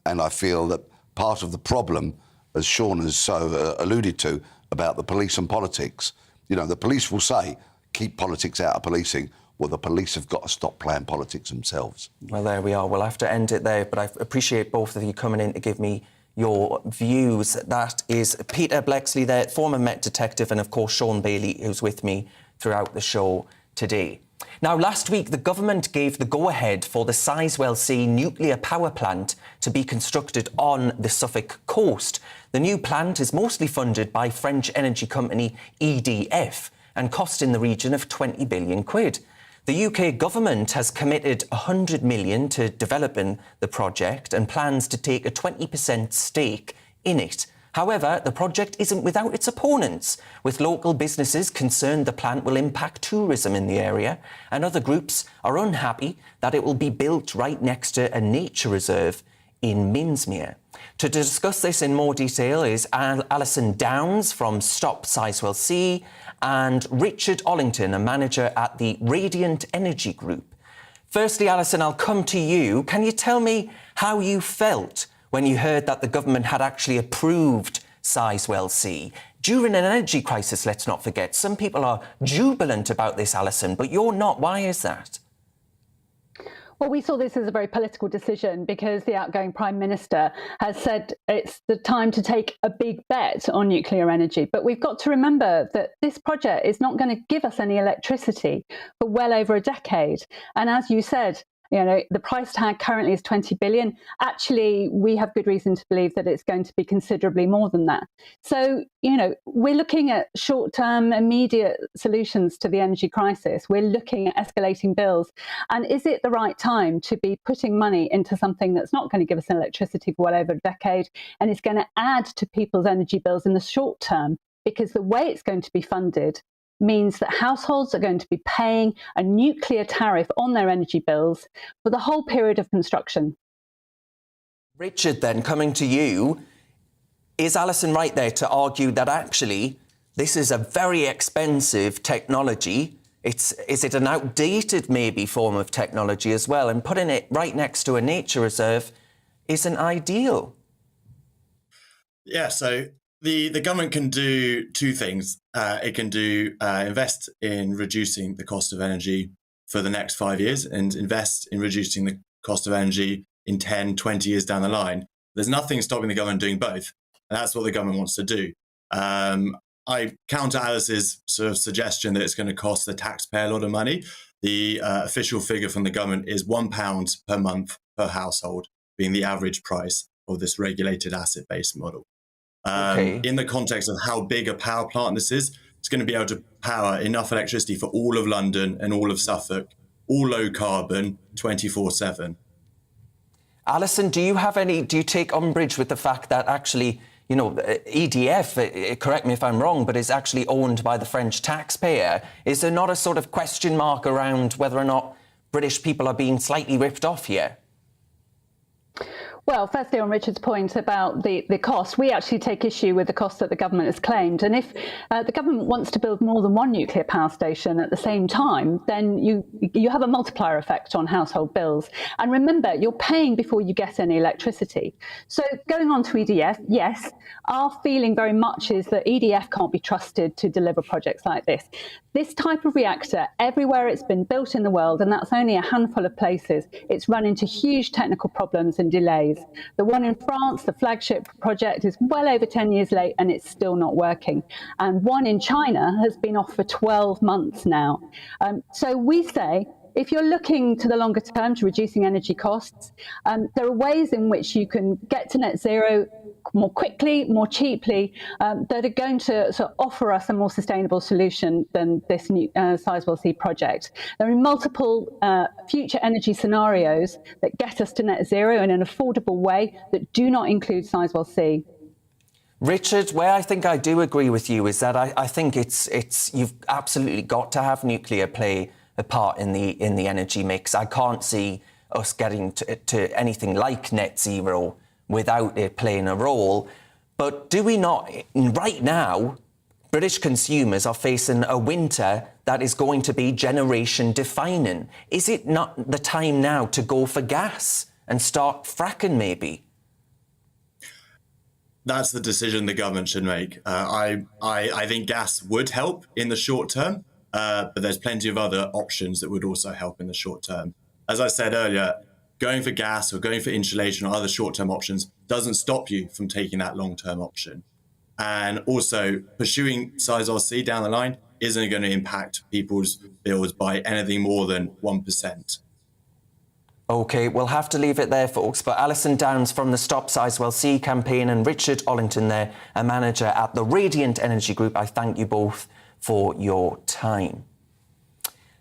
I feel that part of the problem, as Sean has so alluded to, about the police and politics, you know, the police will say, keep politics out of policing. Well, the police have got to stop playing politics themselves. Well, there we are. We'll have to end it there, but I appreciate both of you coming in to give me your views. That is Peter Bleksley there, former Met detective, and, of course, Sean Bailey, who's with me throughout the show today. Now, last week, the government gave the go-ahead for the Sizewell C nuclear power plant to be constructed on the Suffolk coast. The new plant is mostly funded by French energy company EDF and cost in the region of 20 billion quid. The UK government has committed 100 million to developing the project and plans to take a 20% stake in it. However, the project isn't without its opponents, with local businesses concerned the plant will impact tourism in the area, and other groups are unhappy that it will be built right next to a nature reserve in Minsmere. To discuss this in more detail is Alison Downs from Stop Sizewell C and Richard Ollington, a manager at the Radiant Energy Group. Firstly, Alison, I'll come to you. Can you tell me how you felt when you heard that the government had actually approved Sizewell C? During an energy crisis, let's not forget, some people are jubilant about this, Alison, but you're not. Why is that? Well, we saw this as a very political decision because the outgoing Prime Minister has said it's the time to take a big bet on nuclear energy. But we've got to remember that this project is not going to give us any electricity for well over a decade. And as you said, The price tag currently is 20 billion. Actually, we have good reason to believe that it's going to be considerably more than that. So, we're looking at short-term, immediate solutions to the energy crisis. We're looking at escalating bills. And is it the right time to be putting money into something that's not going to give us electricity for well over a decade and is going to add to people's energy bills in the short term? Because the way it's going to be funded means that households are going to be paying a nuclear tariff on their energy bills for the whole period of construction. Richard, then, coming to you, is Alison right there to argue that actually this is a very expensive technology? Is it an outdated, maybe, form of technology as well? And putting it right next to a nature reserve isn't ideal. Yeah, so the government can do two things. It can invest in reducing the cost of energy for the next 5 years and invest in reducing the cost of energy in 10, 20 years down the line. There's nothing stopping the government doing both. And that's what the government wants to do. I counter Alice's sort of suggestion that it's going to cost the taxpayer a lot of money. The official figure from the government is £1 per month per household, being the average price of this regulated asset-based model. In the context of how big a power plant this is, it's going to be able to power enough electricity for all of London and all of Suffolk, all low carbon, 24/7. Alison, do you take umbrage with the fact that actually, EDF, correct me if I'm wrong, but is actually owned by the French taxpayer? Is there not a sort of question mark around whether or not British people are being slightly ripped off here? Well, firstly, on Richard's point about the cost, we actually take issue with the cost that the government has claimed. And if the government wants to build more than one nuclear power station at the same time, then you have a multiplier effect on household bills. And remember, you're paying before you get any electricity. So going on to EDF, yes, our feeling very much is that EDF can't be trusted to deliver projects like this. This type of reactor, everywhere it's been built in the world, and that's only a handful of places, it's run into huge technical problems and delays. The one in France, the flagship project, is well over 10 years late and it's still not working. And one in China has been off for 12 months now. So we say, if you're looking to the longer term to reducing energy costs, there are ways in which you can get to net zero more quickly, more cheaply, that are going to sort of offer us a more sustainable solution than this new Sizewell C project. There are multiple future energy scenarios that get us to net zero in an affordable way that do not include Sizewell C. Richard, where I think I do agree with you is that I think you've absolutely got to have nuclear play a part in the energy mix. I can't see us getting to anything like net zero without it playing a role. But do we not, right now, British consumers are facing a winter that is going to be generation defining. Is it not the time now to go for gas and start fracking maybe? That's the decision the government should make. I think gas would help in the short term, but there's plenty of other options that would also help in the short term. As I said earlier, going for gas or going for insulation or other short-term options doesn't stop you from taking that long-term option. And also, pursuing Sizewell C down the line isn't going to impact people's bills by anything more than 1%. OK, we'll have to leave it there, folks. But Alison Downs from the Stop Sizewell C campaign and Richard Ollington there, a manager at the Radiant Energy Group, I thank you both for your time.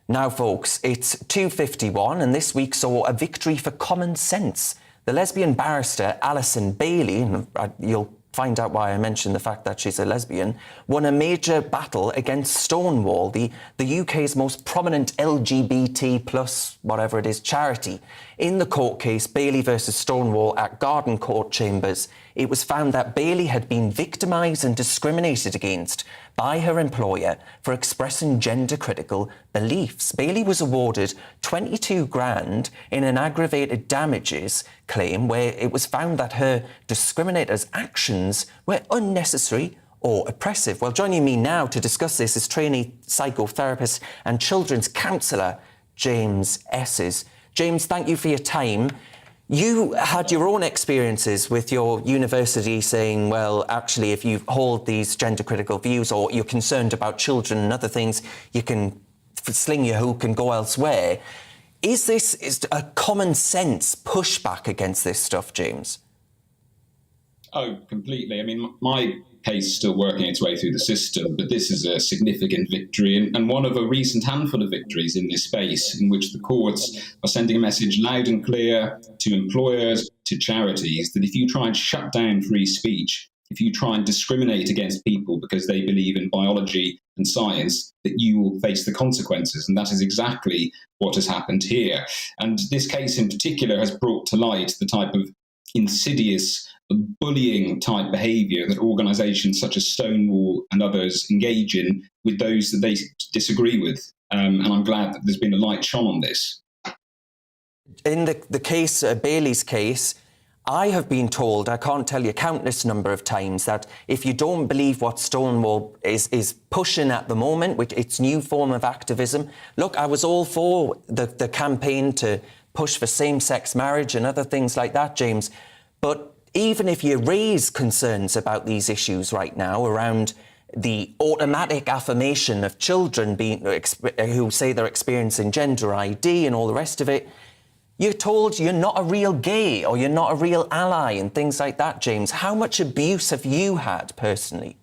Now, folks, it's 2:51 and this week saw a victory for common sense. The lesbian barrister Alison Bailey, and you'll find out why I mentioned the fact that she's a lesbian, won a major battle against Stonewall, the UK's most prominent LGBT plus whatever it is charity. In the court case, Bailey versus Stonewall at Garden Court Chambers, it was found that Bailey had been victimised and discriminated against by her employer for expressing gender-critical beliefs. Bailey was awarded 22 grand in an aggravated damages claim where it was found that her discriminator's actions were unnecessary or oppressive. Well, joining me now to discuss this is trainee psychotherapist and children's counsellor James Esses. James, thank you for your time. You had your own experiences with your university saying, well, actually, if you hold these gender-critical views or you're concerned about children and other things, you can sling your hook and go elsewhere. Is this a common sense pushback against this stuff, James? Oh, completely. I mean, my case is still working its way through the system, but this is a significant victory and one of a recent handful of victories in this space in which the courts are sending a message loud and clear to employers, to charities, that if you try and shut down free speech, if you try and discriminate against people because they believe in biology and science, that you will face the consequences. And that is exactly what has happened here. And this case in particular has brought to light the type of insidious bullying type behaviour that organisations such as Stonewall and others engage in with those that they disagree with. And I'm glad that there's been a light shone on this. In the case, Bailey's case, I have been told, I can't tell you countless number of times, that if you don't believe what Stonewall is pushing at the moment, with its new form of activism, look, I was all for the campaign to push for same-sex marriage and other things like that, James. But even if you raise concerns about these issues right now around the automatic affirmation of children who say they're experiencing gender ID and all the rest of it, you're told you're not a real gay or you're not a real ally and things like that, James. How much abuse have you had personally?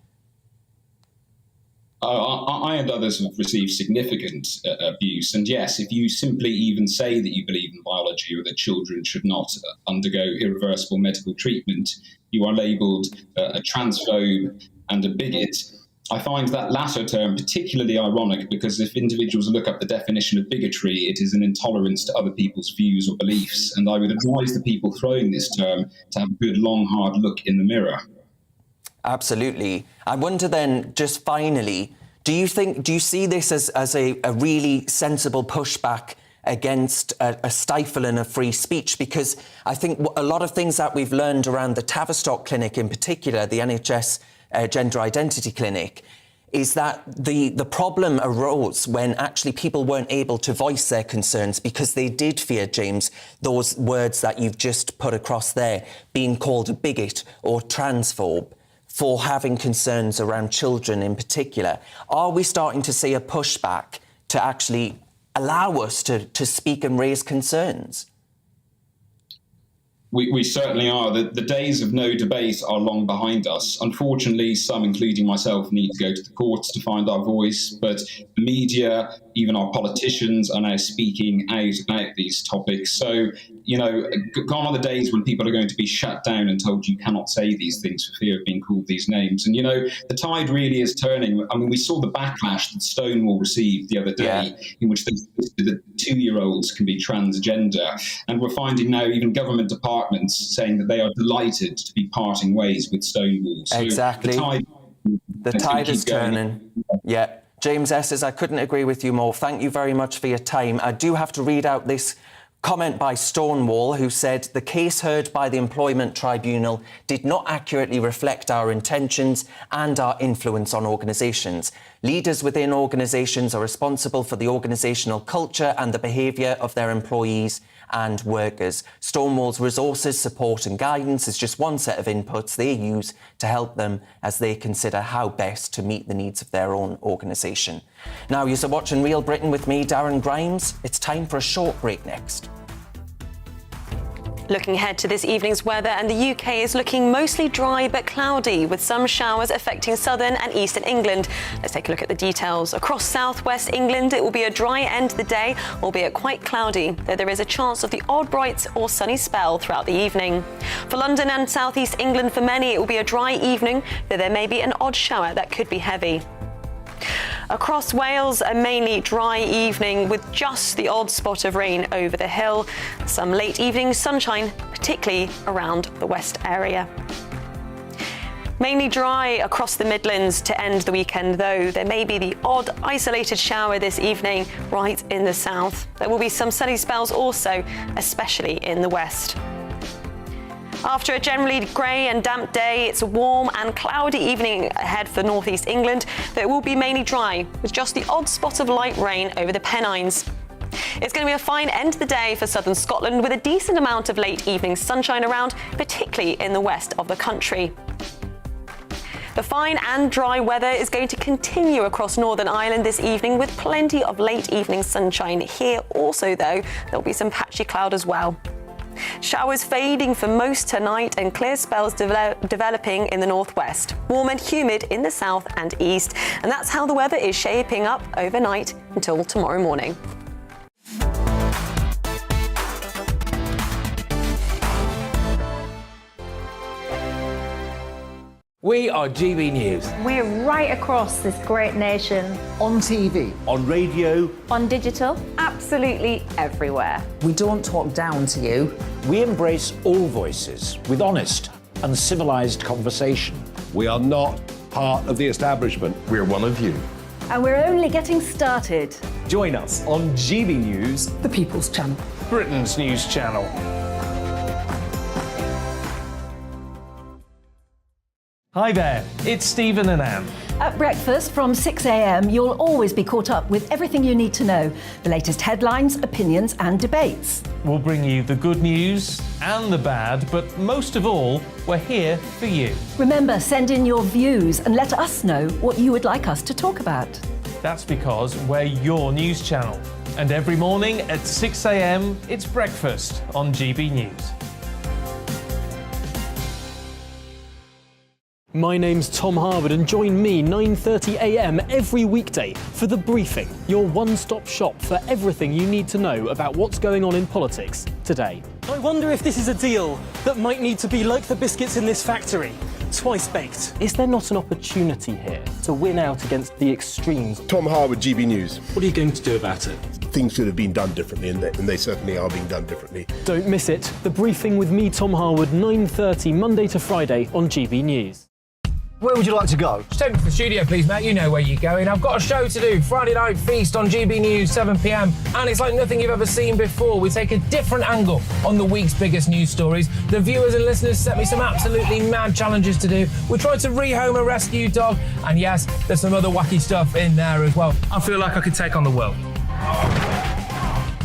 I and others have received significant abuse. And yes, if you simply even say that you believe in biology or that children should not undergo irreversible medical treatment, you are labelled a transphobe and a bigot. I find that latter term particularly ironic because if individuals look up the definition of bigotry, it is an intolerance to other people's views or beliefs. And I would advise the people throwing this term to have a good, long, hard look in the mirror. Absolutely. I wonder then, just finally, do you see this as a really sensible pushback against a stifling of free speech? Because I think a lot of things that we've learned around the Tavistock Clinic in particular, the NHS Gender Identity Clinic, is that the problem arose when actually people weren't able to voice their concerns because they did fear, James, those words that you've just put across there, being called a bigot or transphobe, for having concerns around children in particular. Are we starting to see a pushback to actually allow us to speak and raise concerns? We certainly are. The days of no debate are long behind us. Unfortunately, some, including myself, need to go to the courts to find our voice, but the media, even our politicians, are now speaking out about these topics. So, gone are the days when people are going to be shut down and told you cannot say these things for fear of being called these names. And, the tide really is turning. I mean, we saw the backlash that Stonewall received the other day, in which they said that 2-year-olds can be transgender. And we're finding now even government departments saying that they are delighted to be parting ways with Stonewall. So exactly. The tide is turning. Yeah. James Esses, I couldn't agree with you more. Thank you very much for your time. I do have to read out this comment by Stonewall, who said, the case heard by the Employment Tribunal did not accurately reflect our intentions and our influence on organisations. Leaders within organisations are responsible for the organisational culture and the behaviour of their employees and workers. Stonewall's resources, support and guidance is just one set of inputs they use to help them as they consider how best to meet the needs of their own organisation. Now, you're watching Real Britain with me, Darren Grimes. It's time for a short break next. Looking ahead to this evening's weather, and the UK is looking mostly dry but cloudy, with some showers affecting southern and eastern England. Let's take a look at the details. Across southwest England, it will be a dry end of the day, albeit quite cloudy, though there is a chance of the odd bright or sunny spell throughout the evening. For London and southeast England, for many, it will be a dry evening, though there may be an odd shower that could be heavy. Across Wales, a mainly dry evening with just the odd spot of rain over the hill. Some late evening sunshine, particularly around the west area. Mainly dry across the Midlands to end the weekend, though. There may be the odd isolated shower this evening right in the south. There will be some sunny spells also, especially in the west. After a generally grey and damp day, it's a warm and cloudy evening ahead for northeast England, though it will be mainly dry, with just the odd spot of light rain over the Pennines. It's going to be a fine end to the day for southern Scotland, with a decent amount of late evening sunshine around, particularly in the west of the country. The fine and dry weather is going to continue across Northern Ireland this evening with plenty of late evening sunshine here. Also, though, there'll be some patchy cloud as well. Showers fading for most tonight and clear spells developing in the northwest. Warm and humid in the south and east. And that's how the weather is shaping up overnight until tomorrow morning. We are GB News. We're right across this great nation. On TV. On radio. On digital. Absolutely everywhere. We don't talk down to you. We embrace all voices with honest and civilised conversation. We are not part of the establishment. We're one of you. And we're only getting started. Join us on GB News, the People's Channel. Britain's news channel. Hi there, it's Stephen and Anne. At breakfast from 6 a.m, you'll always be caught up with everything you need to know, the latest headlines, opinions and debates. We'll bring you the good news and the bad, but most of all, we're here for you. Remember, send in your views and let us know what you would like us to talk about. That's because we're your news channel. And every morning at 6 a.m, it's breakfast on GB News. My name's Tom Harwood and join me 9:30 a.m. every weekday for The Briefing, your one-stop shop for everything you need to know about what's going on in politics today. I wonder if this is a deal that might need to be like the biscuits in this factory, twice baked. Is there not an opportunity here to win out against the extremes? Tom Harwood, GB News. What are you going to do about it? Things should have been done differently, and they certainly are being done differently. Don't miss it. The Briefing with me, Tom Harwood, 9:30 Monday to Friday on GB News. Where would you like to go? Just take me to the studio, please, mate. You know where you're going. I've got a show to do. Friday Night Feast on GB News, 7 p.m. And it's like nothing you've ever seen before. We take a different angle on the week's biggest news stories. The viewers and listeners set me some absolutely mad challenges to do. We tried to rehome a rescue dog. And yes, there's some other wacky stuff in there as well. I feel like I could take on the world.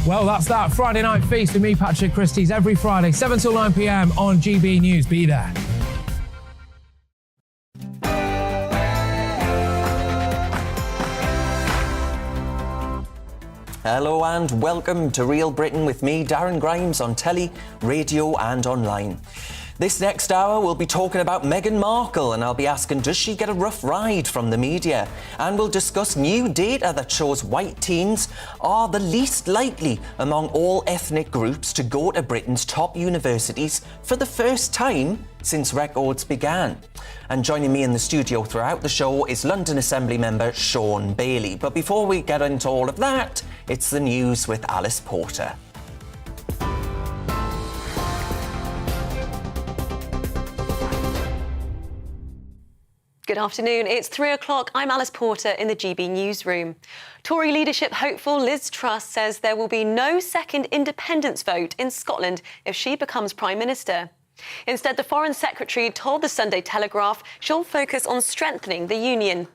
Well, that's that. Friday Night Feast with me, Patrick Christie's, every Friday, 7 till 9 p.m. on GB News. Be there. Hello and welcome to Real Britain with me, Darren Grimes, on telly, radio and online. This next hour we'll be talking about Meghan Markle and I'll be asking, does she get a rough ride from the media? And we'll discuss new data that shows white teens are the least likely among all ethnic groups to go to Britain's top universities for the first time since records began. And joining me in the studio throughout the show is London Assembly member Sean Bailey. But before we get into all of that, it's the news with Alice Porter. Good afternoon. It's 3 o'clock. I'm Alice Porter in the GB newsroom. Tory leadership hopeful Liz Truss says there will be no second independence vote in Scotland if she becomes Prime Minister. Instead, the Foreign Secretary told the Sunday Telegraph she'll focus on strengthening the union.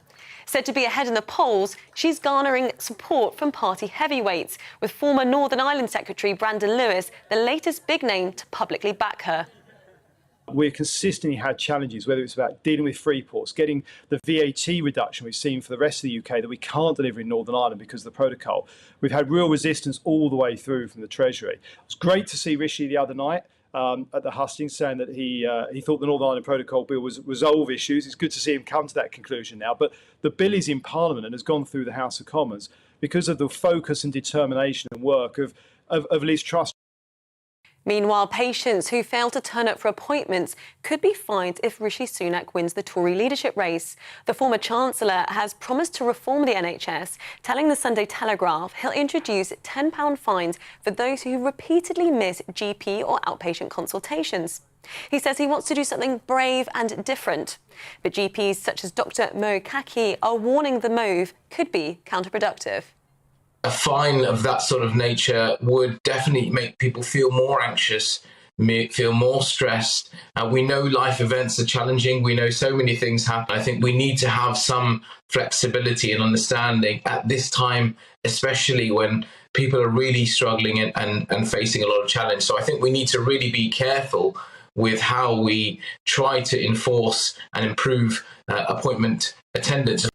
Said to be ahead in the polls, she's garnering support from party heavyweights, with former Northern Ireland Secretary Brandon Lewis the latest big name to publicly back her. We've consistently had challenges, whether it's about dealing with free ports, getting the VAT reduction we've seen for the rest of the UK that we can't deliver in Northern Ireland because of the protocol. We've had real resistance all the way through from the Treasury. It was great to see Rishi the other night at the hustings saying that he thought the Northern Ireland Protocol Bill was resolve issues. It's good to see him come to that conclusion now. But the bill is in Parliament and has gone through the House of Commons because of the focus and determination and work of Liz Truss. Meanwhile, patients who fail to turn up for appointments could be fined if Rishi Sunak wins the Tory leadership race. The former Chancellor has promised to reform the NHS, telling the Sunday Telegraph he'll introduce £10 fines for those who repeatedly miss GP or outpatient consultations. He says he wants to do something brave and different. But GPs such as Dr Mo Kaki are warning the move could be counterproductive. A fine of that sort of nature would definitely make people feel more anxious, feel more stressed. We know life events are challenging. We know so many things happen. I think we need to have some flexibility and understanding at this time, especially when people are really struggling and facing a lot of challenge. So I think we need to really be careful with how we try to enforce and improve appointment attendance.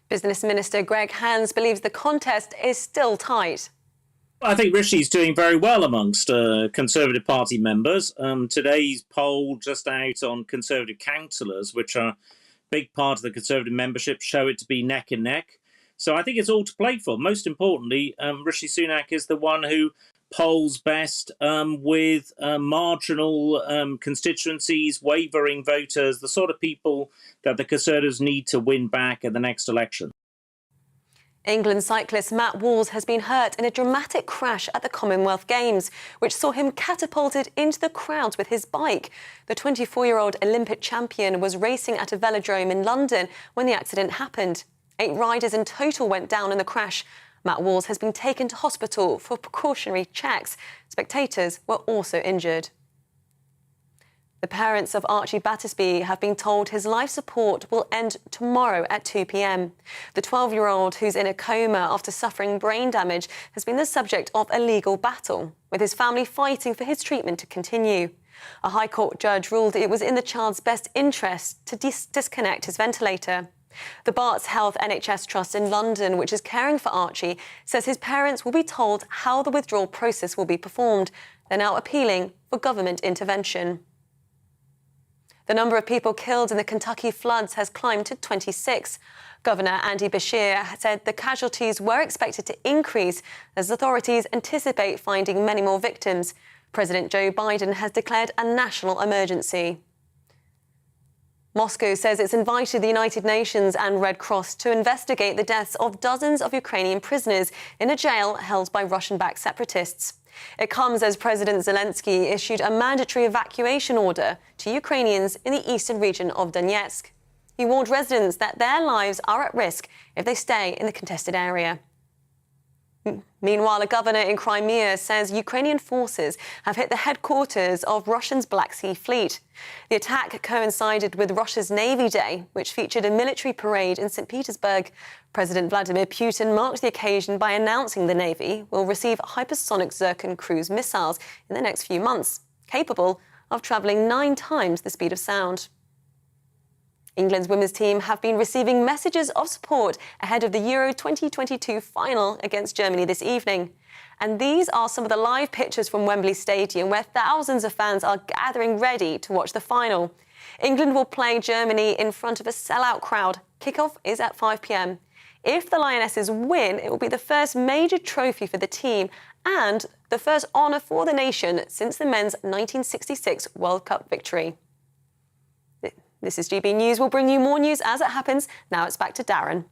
Business Minister Greg Hands believes the contest is still tight. I think Rishi's doing very well amongst Conservative Party members. Today's poll just out on Conservative councillors, which are a big part of the Conservative membership, show it to be neck and neck. So I think it's all to play for. Most importantly, Rishi Sunak is the one who polls best with marginal constituencies, wavering voters, the sort of people that the Conservatives need to win back at the next election. England cyclist Matt Walls has been hurt in a dramatic crash at the Commonwealth Games, which saw him catapulted into the crowds with his bike. The 24-year-old Olympic champion was racing at a velodrome in London when the accident happened. 8 riders in total went down in the crash. Matt Walls has been taken to hospital for precautionary checks. Spectators were also injured. The parents of Archie Battersby have been told his life support will end tomorrow at 2 p.m. The 12-year-old, who's in a coma after suffering brain damage, has been the subject of a legal battle, with his family fighting for his treatment to continue. A High Court judge ruled it was in the child's best interest to disconnect his ventilator. The Barts Health NHS Trust in London, which is caring for Archie, says his parents will be told how the withdrawal process will be performed. They're now appealing for government intervention. The number of people killed in the Kentucky floods has climbed to 26. Governor Andy Beshear said the casualties were expected to increase as authorities anticipate finding many more victims. President Joe Biden has declared a national emergency. Moscow says it's invited the United Nations and Red Cross to investigate the deaths of dozens of Ukrainian prisoners in a jail held by Russian-backed separatists. It comes as President Zelensky issued a mandatory evacuation order to Ukrainians in the eastern region of Donetsk. He warned residents that their lives are at risk if they stay in the contested area. Meanwhile, a governor in Crimea says Ukrainian forces have hit the headquarters of Russia's Black Sea Fleet. The attack coincided with Russia's Navy Day, which featured a military parade in St. Petersburg. President Vladimir Putin marked the occasion by announcing the Navy will receive hypersonic Zircon cruise missiles in the next few months, capable of travelling 9 times the speed of sound. England's women's team have been receiving messages of support ahead of the Euro 2022 final against Germany this evening. And these are some of the live pictures from Wembley Stadium, where thousands of fans are gathering ready to watch the final. England will play Germany in front of a sellout crowd. Kickoff is at 5 p.m. If the Lionesses win, it will be the first major trophy for the team and the first honour for the nation since the men's 1966 World Cup victory. This is GB News. We'll bring you more news as it happens. Now it's back to Darren.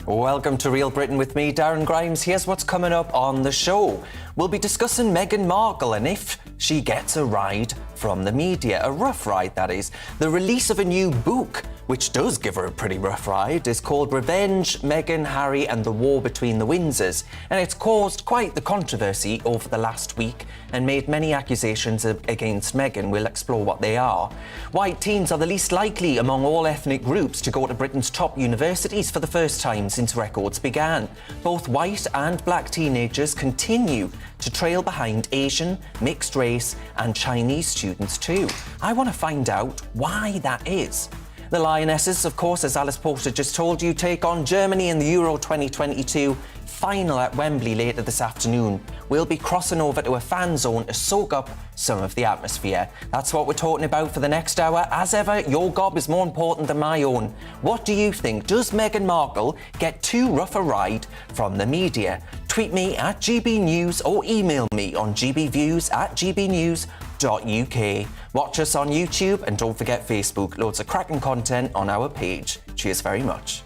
Welcome to Real Britain with me, Darren Grimes. Here's what's coming up on the show. We'll be discussing Meghan Markle and if she gets a ride from the media. A rough ride, that is. The release of a new book, which does give her a pretty rough ride, is called Revenge, Meghan, Harry and the War Between the Windsors. And it's caused quite the controversy over the last week and made many accusations against Meghan. We'll explore what they are. White teens are the least likely among all ethnic groups to go to Britain's top universities for the first time since records began. Both white and black teenagers continue to trail behind Asian, mixed race and Chinese students too. I want to find out why that is. The Lionesses, of course, as Alice Porter just told you, take on Germany in the Euro 2022 final at Wembley later this afternoon. We'll be crossing over to a fan zone to soak up some of the atmosphere. That's what we're talking about for the next hour. As ever, your gob is more important than my own. What do you think? Does Meghan Markle get too rough a ride from the media? Tweet me at GBNews or email me on gbviews@gbnews.uk. Watch us on YouTube and don't forget Facebook. Loads of cracking content on our page. Cheers very much.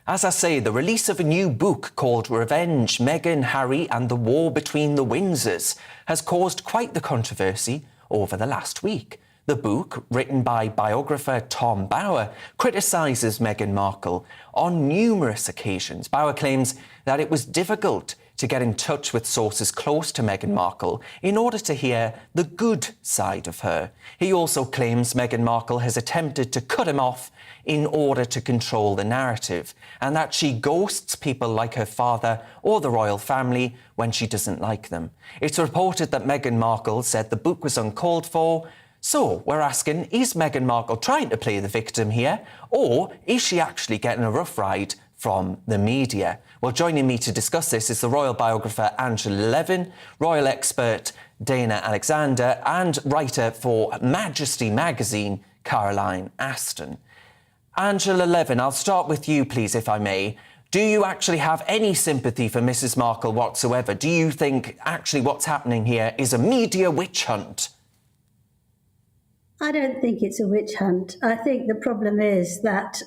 As I say, the release of a new book called Revenge, Meghan, Harry and the War Between the Windsors has caused quite the controversy over the last week. The book, written by biographer Tom Bower, criticises Meghan Markle on numerous occasions. Bower claims that it was difficult to get in touch with sources close to Meghan Markle in order to hear the good side of her. He also claims Meghan Markle has attempted to cut him off in order to control the narrative, and that she ghosts people like her father or the royal family when she doesn't like them. It's reported that Meghan Markle said the book was uncalled for. So we're asking, is Meghan Markle trying to play the victim here, or is she actually getting a rough ride from the media? Well, joining me to discuss this is the royal biographer Angela Levin, royal expert Dana Alexander, and writer for Majesty magazine, Caroline Aston. Angela Levin, I'll start with you, please, if I may. Do you actually have any sympathy for Mrs. Markle whatsoever? Do you think actually what's happening here is a media witch hunt? I don't think it's a witch hunt. I think the problem is that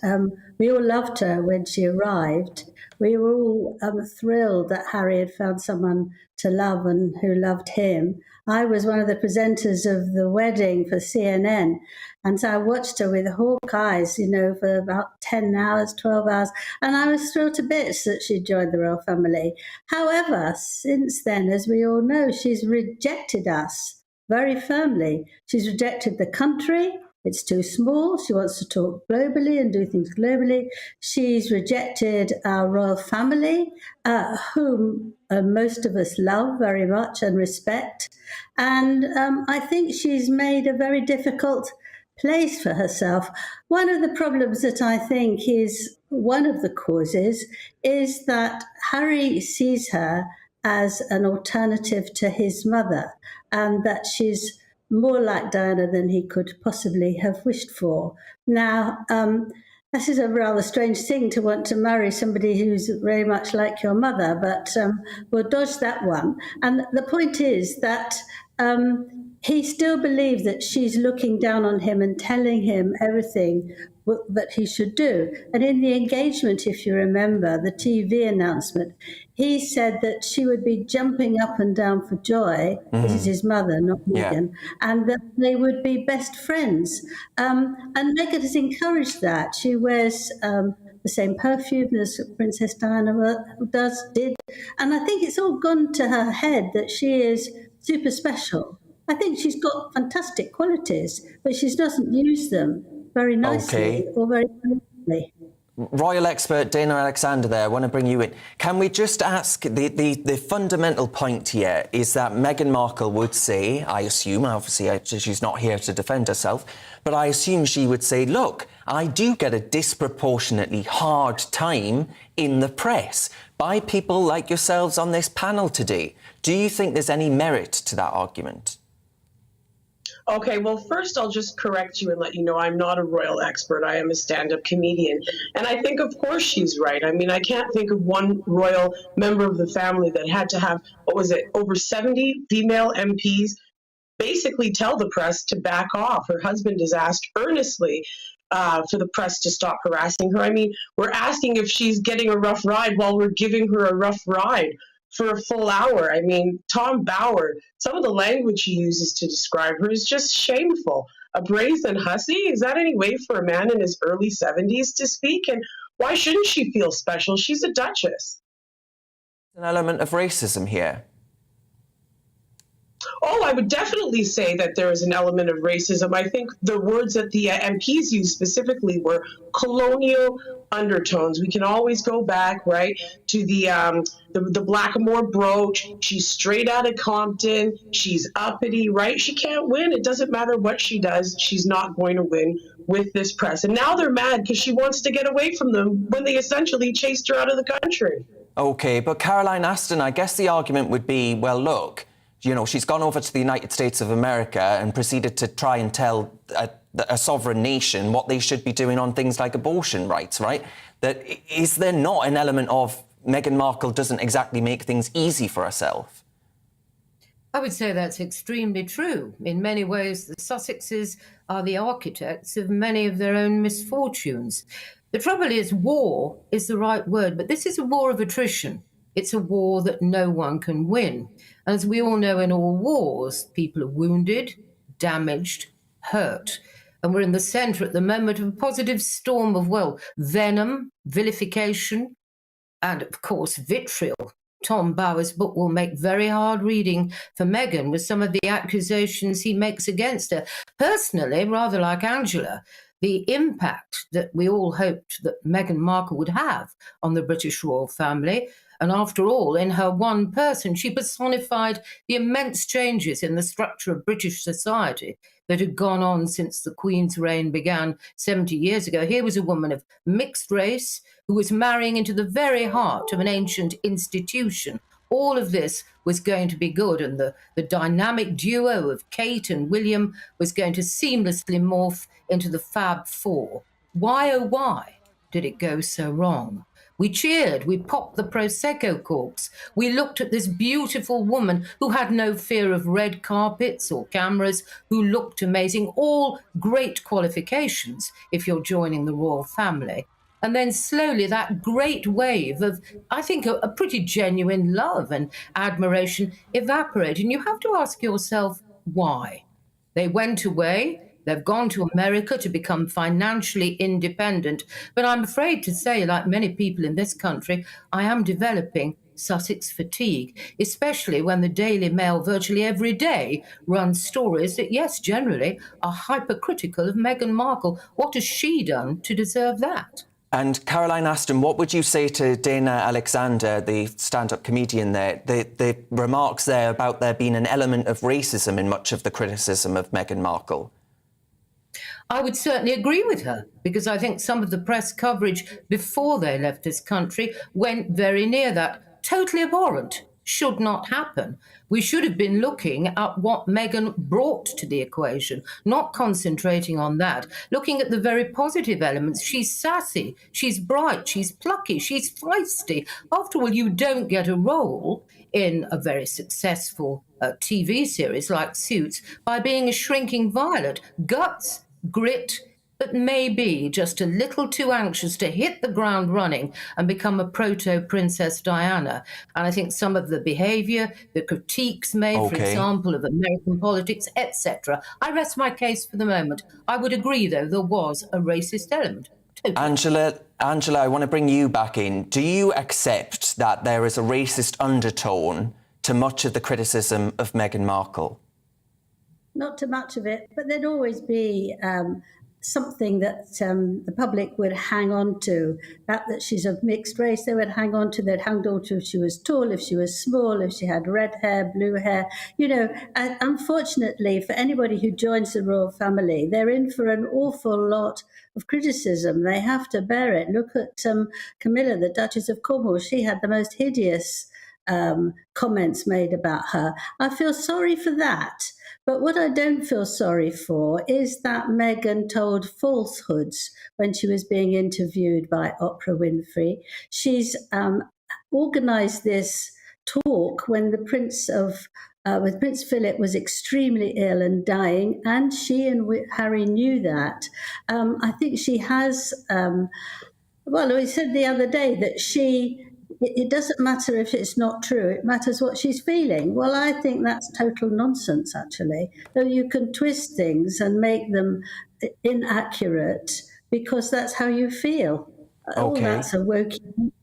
we all loved her when she arrived. We were all thrilled that Harry had found someone to love and who loved him. I was one of the presenters of the wedding for CNN, and so I watched her with hawk eyes, for about 10 hours, 12 hours, and I was thrilled to bits that she joined the royal family. However, since then, as we all know, she's rejected us very firmly. She's rejected the country. It's too small. She wants to talk globally and do things globally. She's rejected our royal family, whom most of us love very much and respect. And I think she's made a very difficult place for herself. One of the problems that I think is one of the causes is that Harry sees her as an alternative to his mother, and that she's more like Diana than he could possibly have wished for. Now, this is a rather strange thing to want to marry somebody who's very much like your mother, but we'll dodge that one. And the point is that he still believes that she's looking down on him and telling him everything that he should do. And in the engagement, if you remember, the TV announcement, he said that she would be jumping up and down for joy. This is his mother, not Meghan, and that they would be best friends. And Meghan has encouraged that. She wears the same perfume as Princess Diana did. And I think it's all gone to her head that she is super special. I think she's got fantastic qualities, but she doesn't use them very nicely or very nicely. Royal expert Dana Alexander there, I want to bring you in. Can we just ask, the fundamental point here is that Meghan Markle would say, I assume, obviously she's not here to defend herself, but I assume she would say, look, I do get a disproportionately hard time in the press by people like yourselves on this panel today. Do you think there's any merit to that argument? Okay, well, first I'll just correct you and let you know I'm not a royal expert. I am a stand-up comedian. And I think, of course, she's right. I mean, I can't think of one royal member of the family that had to have, over 70 female MPs basically tell the press to back off. Her husband has asked earnestly for the press to stop harassing her. I mean, we're asking if she's getting a rough ride while we're giving her a rough ride for a full hour. I mean, Tom Bauer, some of the language he uses to describe her is just shameful. A brazen hussy? Is that any way for a man in his early 70s to speak? And why shouldn't she feel special? She's a duchess. An element of racism here. Oh, I would definitely say that there is an element of racism. I think the words that the MPs used specifically were colonial undertones. We can always go back, right, to the Blackamoor brooch. She's straight out of Compton. She's uppity, right? She can't win. It doesn't matter what she does. She's not going to win with this press. And now they're mad because she wants to get away from them when they essentially chased her out of the country. OK, but Caroline Aston, I guess the argument would be, well, look, you know, she's gone over to the United States of America and proceeded to try and tell a sovereign nation what they should be doing on things like abortion rights, right? That is there not an element of Meghan Markle doesn't exactly make things easy for herself? I would say that's extremely true. In many ways, the Sussexes are the architects of many of their own misfortunes. The trouble is, war is the right word, but this is a war of attrition. It's a war that no one can win. As we all know, in all wars, people are wounded, damaged, hurt. And we're in the centre at the moment of a positive storm of, well, venom, vilification, and, of course, vitriol. Tom Bower's book will make very hard reading for Meghan with some of the accusations he makes against her. Personally, rather like Angela, the impact that we all hoped that Meghan Markle would have on the British royal family. And after all, in her one person, she personified the immense changes in the structure of British society that had gone on since the Queen's reign began 70 years ago. Here was a woman of mixed race who was marrying into the very heart of an ancient institution. All of this was going to be good, and the dynamic duo of Kate and William was going to seamlessly morph into the Fab Four. Why, oh why, did it go so wrong? We cheered, we popped the Prosecco corks, we looked at this beautiful woman who had no fear of red carpets or cameras, who looked amazing, all great qualifications if you're joining the royal family. And then slowly that great wave of, I think, a pretty genuine love and admiration evaporated. And you have to ask yourself, why? They went away. They've gone to America to become financially independent. But I'm afraid to say, like many people in this country, I am developing Sussex fatigue, especially when the Daily Mail virtually every day runs stories that, yes, generally are hypercritical of Meghan Markle. What has she done to deserve that? And Caroline Aston, what would you say to Dana Alexander, the stand-up comedian there, the remarks there about there being an element of racism in much of the criticism of Meghan Markle? I would certainly agree with her, because I think some of the press coverage before they left this country went very near that. Totally abhorrent. Should not happen. We should have been looking at what Meghan brought to the equation, not concentrating on that, looking at the very positive elements. She's sassy, she's bright, she's plucky, she's feisty. After all, you don't get a role in a very successful TV series like Suits by being a shrinking violet. Guts, grit, but maybe just a little too anxious to hit the ground running and become a proto-Princess Diana. And I think some of the behaviour, the critiques made, for example, of American politics, etc. I rest my case for the moment. I would agree, though, there was a racist element. Angela, I want to bring you back in. Do you accept that there is a racist undertone to much of the criticism of Meghan Markle? Not too much of it, but there'd always be something that the public would hang on to. That she's of mixed race, they would hang on to. They'd hang on to if she was tall, if she was small, if she had red hair, blue hair. You know, unfortunately, for anybody who joins the royal family, they're in for an awful lot of criticism. They have to bear it. Look at Camilla, the Duchess of Cornwall. She had the most hideous comments made about her. I feel sorry for that. But what I don't feel sorry for is that Meghan told falsehoods when she was being interviewed by Oprah Winfrey. She's organised this talk when the Prince Philip was extremely ill and dying, and she and Harry knew that. I think she has, we said the other day that it doesn't matter if it's not true, it matters what she's feeling. Well, I think that's total nonsense, actually. Though you can twist things and make them inaccurate because that's how you feel. All that's a woke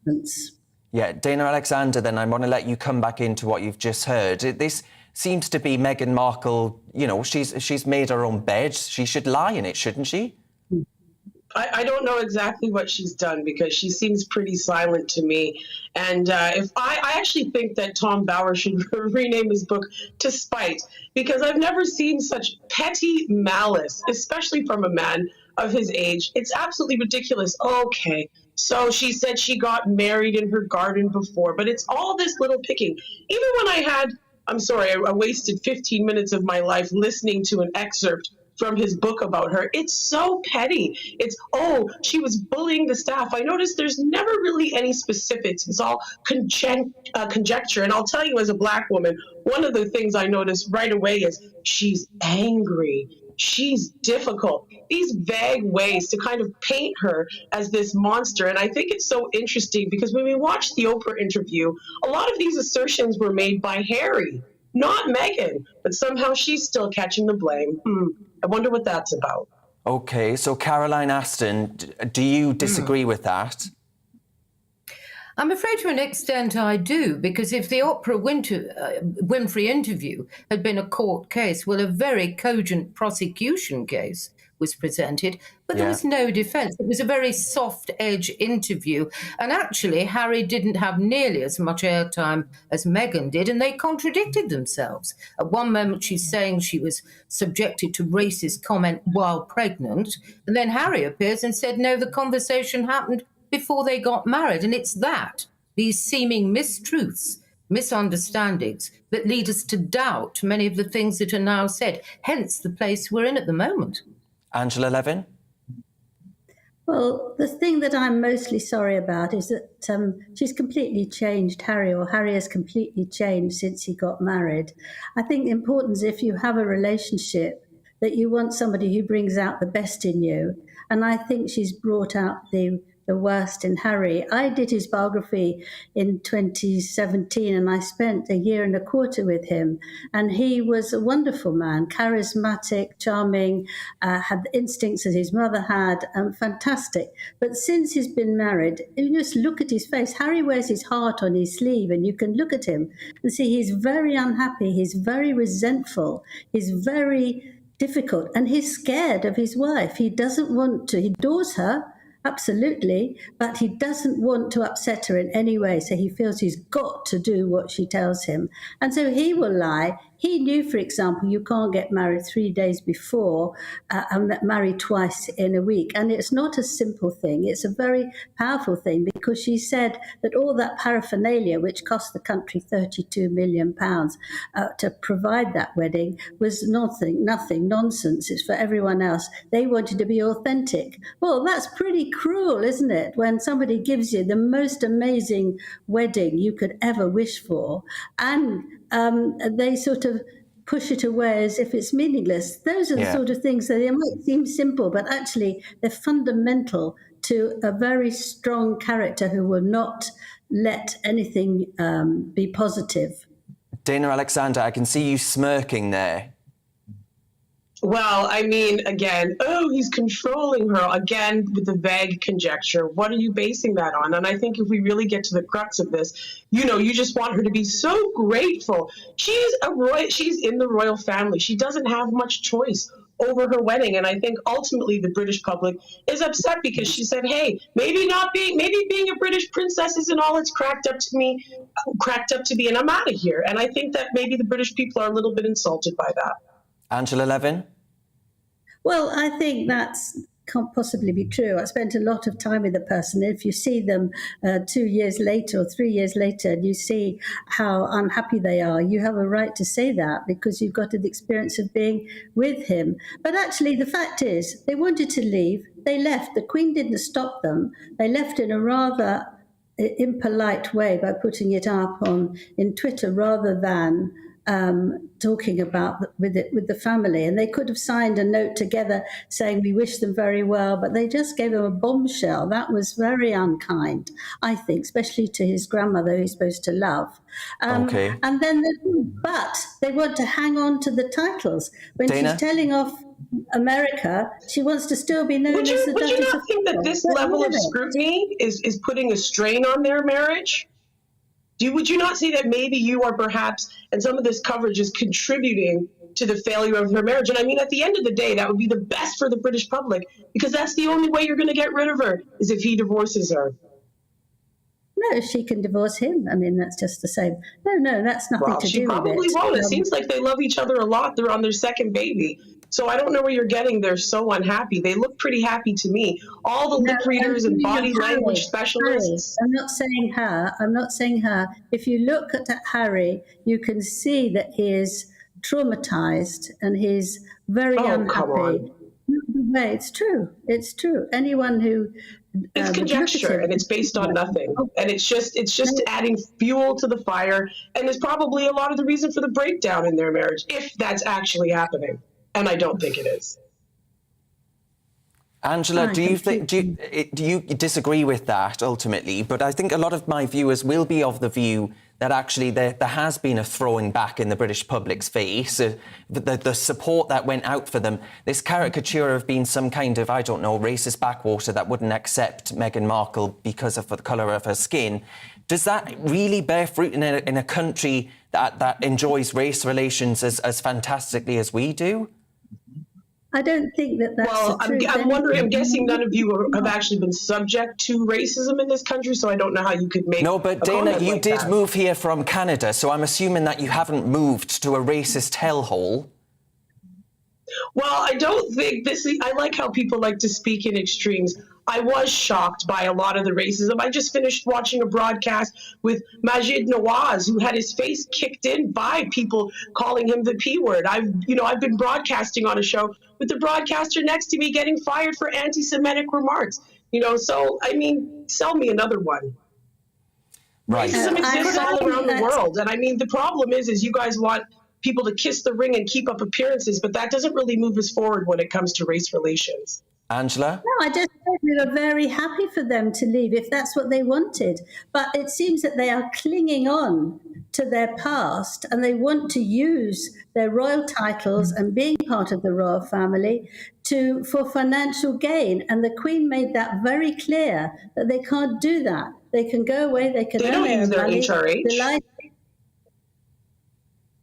nonsense. Yeah, Dana Alexander, then I want to let you come back into what you've just heard. This seems to be Meghan Markle, you know, she's made her own bed. She should lie in it, shouldn't she? I don't know exactly what she's done because she seems pretty silent to me. And if I actually think that Tom Bower should rename his book to Spite, because I've never seen such petty malice, especially from a man of his age. It's absolutely ridiculous. Okay, so she said she got married in her garden before, but it's all this little picking. Even when I wasted 15 minutes of my life listening to an excerpt from his book about her. It's so petty. It's, she was bullying the staff. I noticed there's never really any specifics. It's all conjecture. And I'll tell you, as a Black woman, one of the things I noticed right away is she's angry. She's difficult. These vague ways to kind of paint her as this monster. And I think it's so interesting because when we watched the Oprah interview, a lot of these assertions were made by Harry, not Meghan, but somehow she's still catching the blame. I wonder what that's about. Okay, so Caroline Aston, do you disagree with that? I'm afraid to an extent I do, because if the Oprah Winfrey interview had been a court case, well, a very cogent prosecution case was presented, but there was no defence. It was a very soft-edge interview. And actually, Harry didn't have nearly as much airtime as Meghan did, and they contradicted themselves. At one moment, she's saying she was subjected to racist comment while pregnant, and then Harry appears and said, no, the conversation happened before they got married. And it's these seeming mistruths, misunderstandings, that lead us to doubt many of the things that are now said, hence the place we're in at the moment. Angela Levin? Well, the thing that I'm mostly sorry about is that she's completely changed Harry, or Harry has completely changed since he got married. I think the importance, if you have a relationship, that you want somebody who brings out the best in you. And I think she's brought out the worst in Harry. I did his biography in 2017, and I spent 1.25 years with him. And he was a wonderful man, charismatic, charming, had the instincts that his mother had, fantastic. But since he's been married, you just look at his face. Harry wears his heart on his sleeve, and you can look at him and see he's very unhappy, he's very resentful, he's very difficult, and he's scared of his wife. He doesn't want to, he adores her, absolutely, but he doesn't want to upset her in any way, so he feels he's got to do what she tells him. And so he will lie. He knew, for example, you can't get married 3 days before and married twice in a week. And it's not a simple thing. It's a very powerful thing, because she said that all that paraphernalia, which cost the country £32 million to provide that wedding, was nothing, nonsense. It's for everyone else. They wanted to be authentic. Well, that's pretty cruel, isn't it? When somebody gives you the most amazing wedding you could ever wish for, and they sort of push it away as if it's meaningless. Those are the sort of things that they might seem simple, but actually they're fundamental to a very strong character who will not let anything be positive. Dana Alexander, I can see you smirking there. Well, I mean, again, he's controlling her, again, with the vague conjecture. What are you basing that on? And I think if we really get to the crux of this, you just want her to be so grateful. She's in the royal family. She doesn't have much choice over her wedding. And I think ultimately the British public is upset because she said, hey, maybe being a British princess isn't all it's cracked up to be, and I'm out of here. And I think that maybe the British people are a little bit insulted by that. Angela Levin? Well, I think can't possibly be true. I spent a lot of time with the person. If you see them 2 years later or 3 years later, and you see how unhappy they are, you have a right to say that because you've got the experience of being with him. But actually, the fact is, they wanted to leave. They left. The Queen didn't stop them. They left in a rather impolite way by putting it up in Twitter rather than talking about with the family. And they could have signed a note together saying we wish them very well, but they just gave them a bombshell. That was very unkind, I think, especially to his grandmother, who he's supposed to love. And then, but they want to hang on to the titles. When Dana? She's telling off America, she wants to still be known as the Duchess of Would you not think that this level of scrutiny is putting a strain on their marriage? Would you not say that maybe you are perhaps, and some of this coverage is contributing to the failure of her marriage? And I mean, at the end of the day, that would be the best for the British public, because that's the only way you're going to get rid of her, is if he divorces her. No, she can divorce him. I mean, that's just the same. No, that's nothing to do with it. She probably won't. It seems like they love each other a lot. They're on their second baby. So I don't know where you're getting they're so unhappy. They look pretty happy to me. All the lip readers and body language specialists. I'm not saying her. If you look at Harry, you can see that he is traumatized and he's very unhappy. Come on. No, it's true. It's true. Anyone who it's conjecture and it's based on nothing, and it's just adding fuel to the fire, and it's probably a lot of the reason for the breakdown in their marriage, if that's actually happening. And I don't think it is. Angela, do you disagree with that ultimately? But I think a lot of my viewers will be of the view that actually there has been a throwing back in the British public's face, the support that went out for them, this caricature of being some kind of, I don't know, racist backwater that wouldn't accept Meghan Markle because of the colour of her skin. Does that really bear fruit in a country that enjoys race relations as fantastically as we do? I don't think that's well, I'm wondering, I'm guessing none of you have actually been subject to racism in this country, so I don't know how you could make No, but Dana, you did move here from Canada, so I'm assuming that you haven't moved to a racist hellhole. Well, I don't think I like how people like to speak in extremes. I was shocked by a lot of the racism. I just finished watching a broadcast with Majid Nawaz, who had his face kicked in by people calling him the P word. I've been broadcasting on a show with the broadcaster next to me getting fired for anti-Semitic remarks. So I mean, sell me another one. Right. Racism exists all around the world, and I mean, the problem is you guys want people to kiss the ring and keep up appearances, but that doesn't really move us forward when it comes to race relations. Angela? No, I just said we were very happy for them to leave if that's what they wanted. But it seems that they are clinging on to their past and they want to use their royal titles and being part of the royal family for financial gain. And the Queen made that very clear that they can't do that. They can go away, they can don't use their HRH.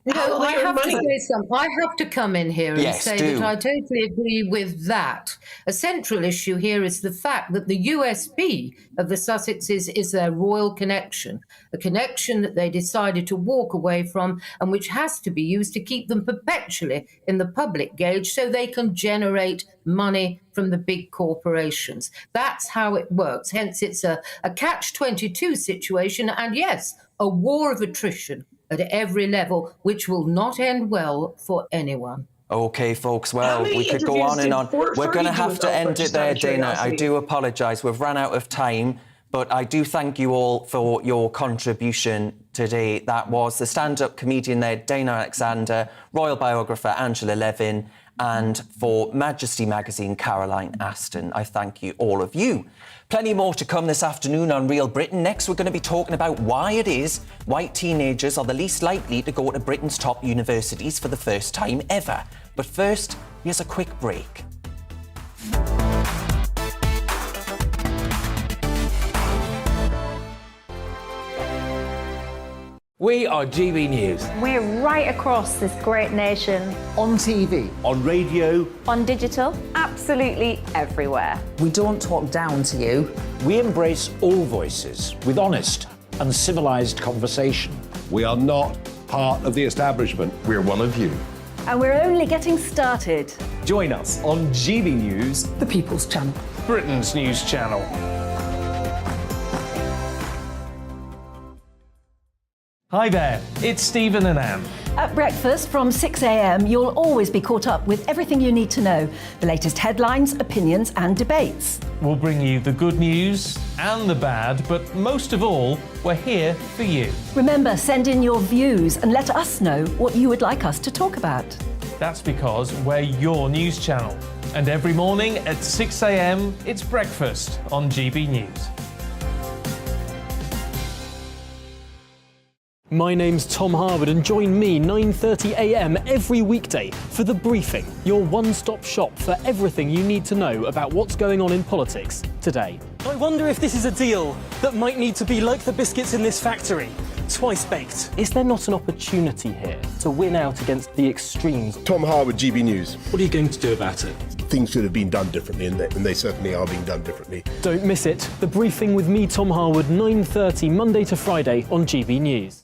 No, I have to say something. I have to come in here and say that I totally agree with that. A central issue here is the fact that the USP of the Sussexes is their royal connection, a connection that they decided to walk away from and which has to be used to keep them perpetually in the public gauge so they can generate money from the big corporations. That's how it works. Hence, it's a catch-22 situation and, yes, a war of attrition at every level, which will not end well for anyone. OK, folks, well, we could go on and on. We're going to have to end it there, Dana. I do apologise. We've run out of time, but I do thank you all for your contribution today. That was the stand-up comedian there, Dana Alexander, royal biographer Angela Levin, and for Majesty Magazine, Caroline Aston. I thank you, all of you. Plenty more to come this afternoon on Real Britain. Next, we're going to be talking about why it is white teenagers are the least likely to go to Britain's top universities for the first time ever. But first, here's a quick break. We are GB News. We're right across this great nation. On TV. On radio. On digital. Absolutely everywhere. We don't talk down to you. We embrace all voices with honest and civilised conversation. We are not part of the establishment. We're one of you. And we're only getting started. Join us on GB News, the People's Channel. Britain's news channel. Hi there, it's Stephen and Anne. At breakfast from 6 a.m, you'll always be caught up with everything you need to know, the latest headlines, opinions and debates. We'll bring you the good news and the bad, but most of all, we're here for you. Remember, send in your views and let us know what you would like us to talk about. That's because we're your news channel. And every morning at 6 a.m, it's breakfast on GB News. My name's Tom Harwood and join me 9:30 a.m. every weekday for The Briefing, your one-stop shop for everything you need to know about what's going on in politics today. I wonder if this is a deal that might need to be like the biscuits in this factory, twice baked. Is there not an opportunity here to win out against the extremes? Tom Harwood, GB News. What are you going to do about it? Things should have been done differently, and they certainly are being done differently. Don't miss it. The Briefing with me, Tom Harwood, 9:30 Monday to Friday on GB News.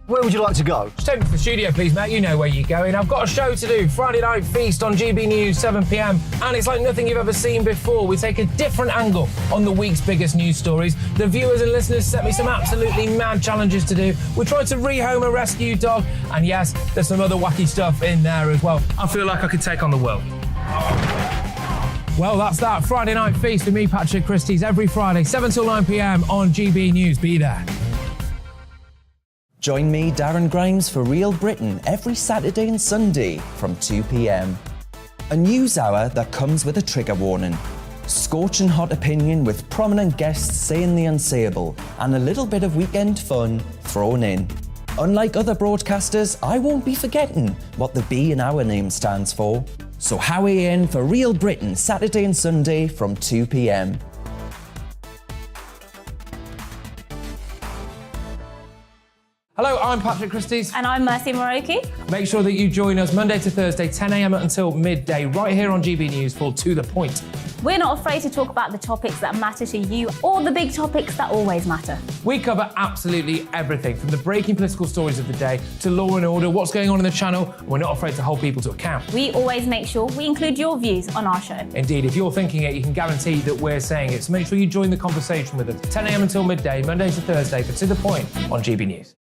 Where would you like to go? Just take me to the studio, please, Matt. You know where you're going. I've got a show to do. Friday Night Feast on GB News, 7 p.m. And it's like nothing you've ever seen before. We take a different angle on the week's biggest news stories. The viewers and listeners set me some absolutely mad challenges to do. We tried to rehome a rescue dog. And yes, there's some other wacky stuff in there as well. I feel like I could take on the world. Well, that's that. Friday Night Feast with me, Patrick Christie's, every Friday, 7 till 9 p.m. on GB News. Be there. Join me, Darren Grimes, for Real Britain every Saturday and Sunday from 2 p.m. A news hour that comes with a trigger warning. Scorching hot opinion with prominent guests saying the unsayable and a little bit of weekend fun thrown in. Unlike other broadcasters, I won't be forgetting what the B in our name stands for. So Howie in for Real Britain, Saturday and Sunday from 2 p.m. Hello, I'm Patrick Christie's. And I'm Mercy Moroki. Make sure that you join us Monday to Thursday, 10 a.m. until midday, right here on GB News for To The Point. We're not afraid to talk about the topics that matter to you or the big topics that always matter. We cover absolutely everything, from the breaking political stories of the day to law and order, what's going on in the channel. We're not afraid to hold people to account. We always make sure we include your views on our show. Indeed, if you're thinking it, you can guarantee that we're saying it. So make sure you join the conversation with us, 10 a.m. until midday, Monday to Thursday, for To The Point on GB News.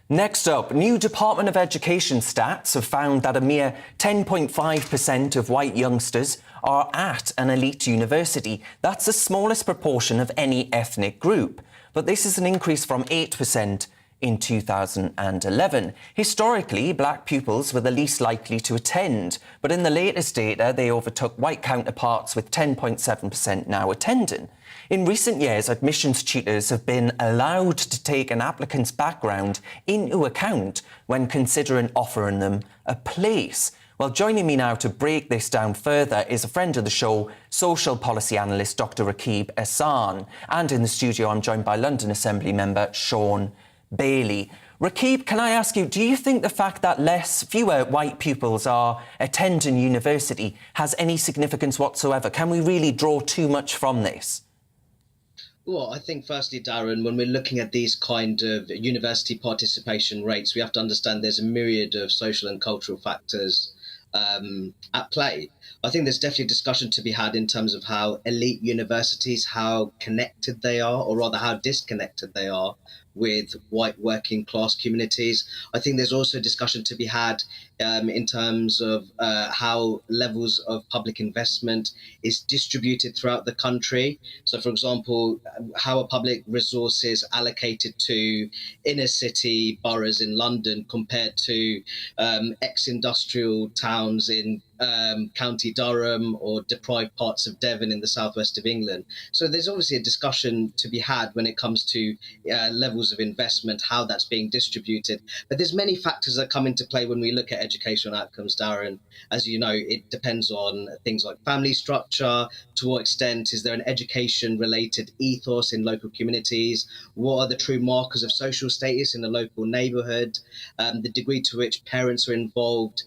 Next up, new Department of Education stats have found that a mere 10.5% of white youngsters are at an elite university. That's the smallest proportion of any ethnic group. But this is an increase from 8% in 2011. Historically, black pupils were the least likely to attend, but in the latest data, they overtook white counterparts with 10.7% now attending. In recent years, admissions tutors have been allowed to take an applicant's background into account when considering offering them a place. Well, joining me now to break this down further is a friend of the show, social policy analyst Dr. Rakib Ehsan. And in the studio, I'm joined by London Assembly member Sean Bailey. Rakib, can I ask you, do you think the fact that fewer white pupils are attending university has any significance whatsoever? Can we really draw too much from this? Well, I think firstly, Darren, when we're looking at these kind of university participation rates, we have to understand there's a myriad of social and cultural factors at play. I think there's definitely a discussion to be had in terms of how elite universities, how connected they are, or rather how disconnected they are with white working class communities. I think there's also a discussion to be had in terms of how levels of public investment is distributed throughout the country. So, for example, how are public resources allocated to inner city boroughs in London compared to ex-industrial towns in County Durham or deprived parts of Devon in the southwest of England. So there's obviously a discussion to be had when it comes to levels of investment, how that's being distributed. But there's many factors that come into play when we look at educational outcomes, Darren. As you know, it depends on things like family structure. To what extent is there an education-related ethos in local communities? What are the true markers of social status in a local neighbourhood? The degree to which parents are involved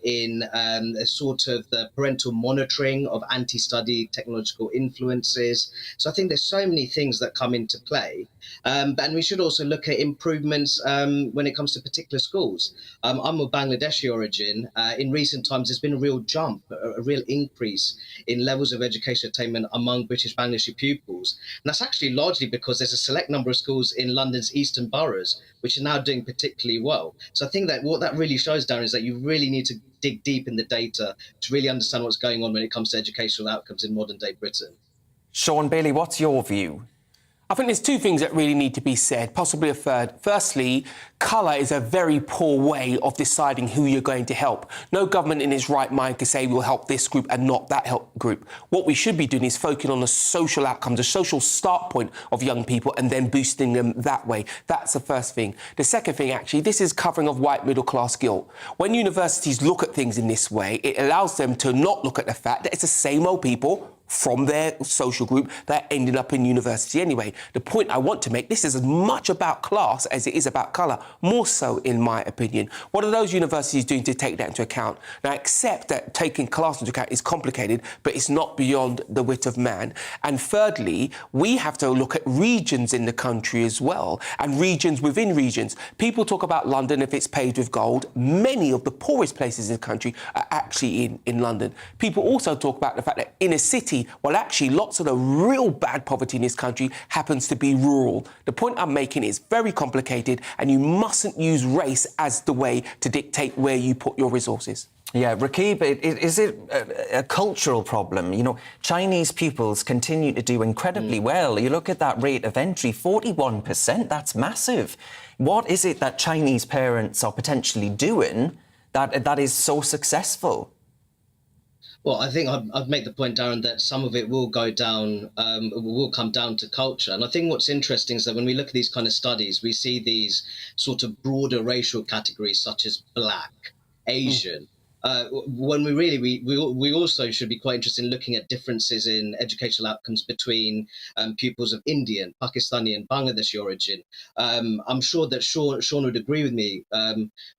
in a sort of the parental monitoring of anti-study technological influences. So I think there's so many things that come into play. And we should also look at improvements when it comes to particular schools. I'm of Bangladeshi origin. In recent times, there's been a real jump, a real increase in levels of education attainment among British Bangladeshi pupils. And that's actually largely because there's a select number of schools in London's eastern boroughs which are now doing particularly well. So I think that what that really shows, Darren, is that you really need to dig deep in the data to really understand what's going on when it comes to educational outcomes in modern day Britain. Sean Bailey, what's your view? I think there's two things that really need to be said, possibly a third. Firstly, colour is a very poor way of deciding who you're going to help. No government in its right mind can say we'll help this group and not that help group. What we should be doing is focusing on the social outcomes, the social start point of young people and then boosting them that way. That's the first thing. The second thing, actually, this is covering of white middle class guilt. When universities look at things in this way, it allows them to not look at the fact that it's the same old people from their social group that ended up in university anyway. The point I want to make, this is as much about class as it is about colour, more so in my opinion. What are those universities doing to take that into account? Now, accept that taking class into account is complicated, but it's not beyond the wit of man. And thirdly, we have to look at regions in the country as well, and regions within regions. People talk about London if it's paved with gold. Many of the poorest places in the country are actually in London. People also talk about the fact that inner city, well, actually, lots of the real bad poverty in this country happens to be rural. The point I'm making is very complicated, and you mustn't use race as the way to dictate where you put your resources. Yeah, Rakib, is it a cultural problem? You know, Chinese pupils continue to do incredibly well. You look at that rate of entry, 41%, that's massive. What is it that Chinese parents are potentially doing that is so successful? Well, I think I'd make the point, Darren, that some of it will go down, will come down to culture. And I think what's interesting is that when we look at these kind of studies, we see these sort of broader racial categories such as Black, Asian. When we also should be quite interested in looking at differences in educational outcomes between pupils of Indian, Pakistani and Bangladeshi origin. I'm sure that Sean would agree with me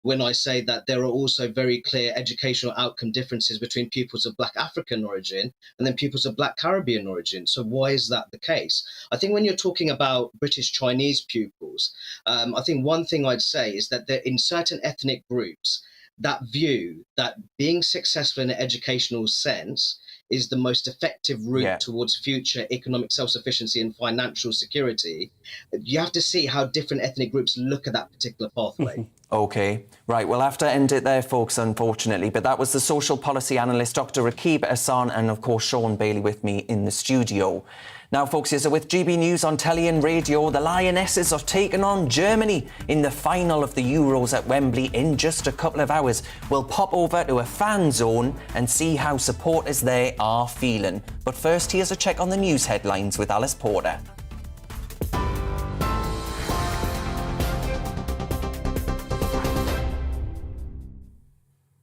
when I say that there are also very clear educational outcome differences between pupils of Black African origin and then pupils of Black Caribbean origin. So why is that the case? I think when you're talking about British Chinese pupils, I think one thing I'd say is that in certain ethnic groups, that view that being successful in an educational sense is the most effective route towards future economic self-sufficiency and financial security, you have to see how different ethnic groups look at that particular pathway. OK, right, we'll have to end it there, folks, unfortunately. But that was the social policy analyst, Dr. Rakib Ahsan, and, of course, Sean Bailey with me in the studio. Now, folks, yes, with GB News on telly and radio, the Lionesses are taking on Germany in the final of the Euros at Wembley in just a couple of hours. We'll pop over to a fan zone and see how supporters there are feeling. But first, here's a check on the news headlines with Alice Porter.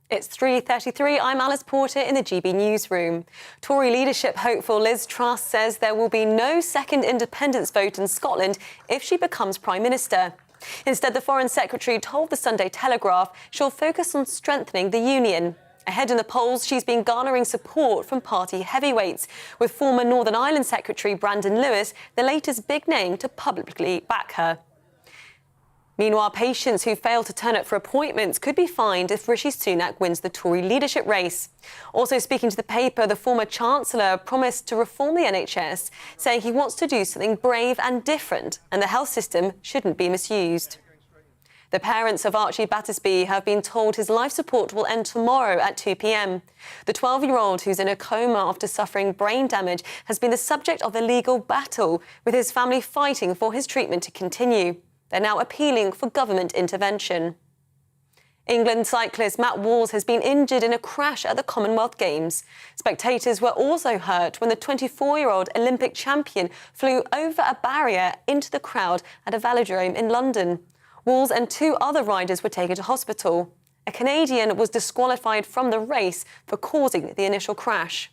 It's 3:33. I'm Alice Porter in the GB newsroom. Tory leadership hopeful Liz Truss says there will be no second independence vote in Scotland if she becomes Prime Minister. Instead, the Foreign Secretary told the Sunday Telegraph she'll focus on strengthening the union. Ahead in the polls, she's been garnering support from party heavyweights, with former Northern Ireland Secretary Brandon Lewis the latest big name to publicly back her. Meanwhile, patients who fail to turn up for appointments could be fined if Rishi Sunak wins the Tory leadership race. Also speaking to the paper, the former Chancellor promised to reform the NHS, saying he wants to do something brave and different, and the health system shouldn't be misused. The parents of Archie Battersby have been told his life support will end tomorrow at 2 p.m. The 12-year-old, who's in a coma after suffering brain damage, has been the subject of a legal battle, with his family fighting for his treatment to continue. They're now appealing for government intervention. England cyclist Matt Walls has been injured in a crash at the Commonwealth Games. Spectators were also hurt when the 24-year-old Olympic champion flew over a barrier into the crowd at a velodrome in London. Walls and two other riders were taken to hospital. A Canadian was disqualified from the race for causing the initial crash.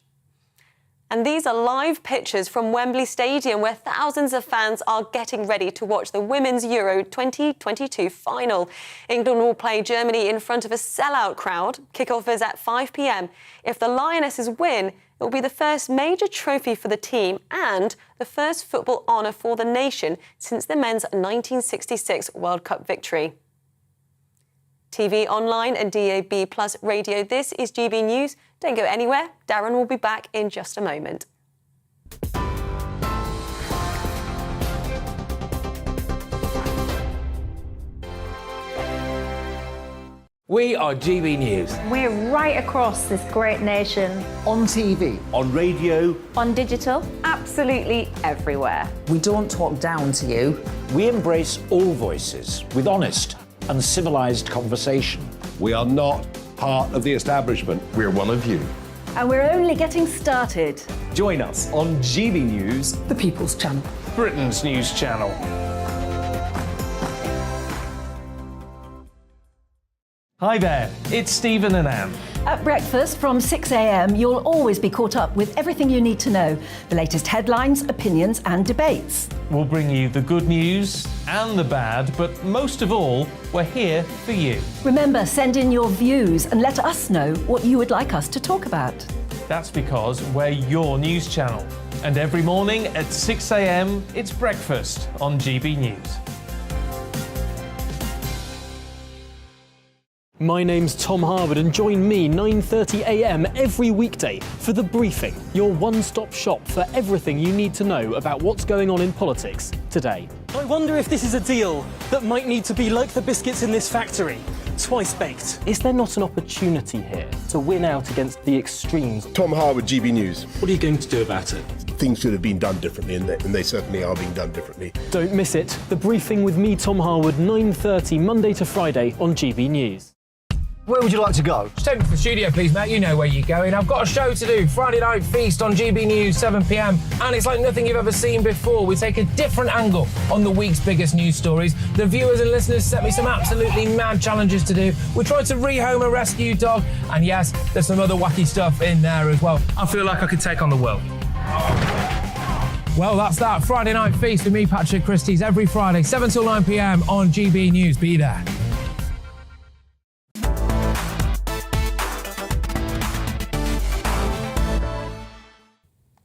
And these are live pictures from Wembley Stadium, where thousands of fans are getting ready to watch the Women's Euro 2022 final. England will play Germany in front of a sellout crowd. Kickoff is at 5 p.m. If the Lionesses win, it will be the first major trophy for the team and the first football honour for the nation since the men's 1966 World Cup victory. TV, online and DAB+ radio, this is GB News. Don't go anywhere. Darren will be back in just a moment. We are GB News. We're right across this great nation. On TV. On radio. On digital. Absolutely everywhere. We don't talk down to you. We embrace all voices with honest and civilised conversation. We are not part of the establishment. We're one of you. And we're only getting started. Join us on GB News, The People's Channel. Britain's news channel. Hi there, it's Stephen and Anne. At breakfast from 6 a.m, you'll always be caught up with everything you need to know. The latest headlines, opinions and debates. We'll bring you the good news and the bad, but most of all, we're here for you. Remember, send in your views and let us know what you would like us to talk about. That's because we're your news channel. And every morning at 6 a.m, it's breakfast on GB News. My name's Tom Harwood, and join me 9:30 a.m. every weekday for The Briefing, your one-stop shop for everything you need to know about what's going on in politics today. I wonder if this is a deal that might need to be like the biscuits in this factory, twice baked. Is there not an opportunity here to win out against the extremes? Tom Harwood, GB News. What are you going to do about it? Things should have been done differently, and they certainly are being done differently. Don't miss it. The Briefing with me, Tom Harwood, 9:30 Monday to Friday on GB News. Where would you like to go? Just take me to the studio, please, Matt. You know where you're going. I've got a show to do. Friday Night Feast on GB News, 7 p.m. And it's like nothing you've ever seen before. We take a different angle on the week's biggest news stories. The viewers and listeners set me some absolutely mad challenges to do. We tried to rehome a rescue dog. And yes, there's some other wacky stuff in there as well. I feel like I could take on the world. Well, that's that. Friday Night Feast with me, Patrick Christie's, every Friday, 7 till 9 p.m. on GB News. Be there.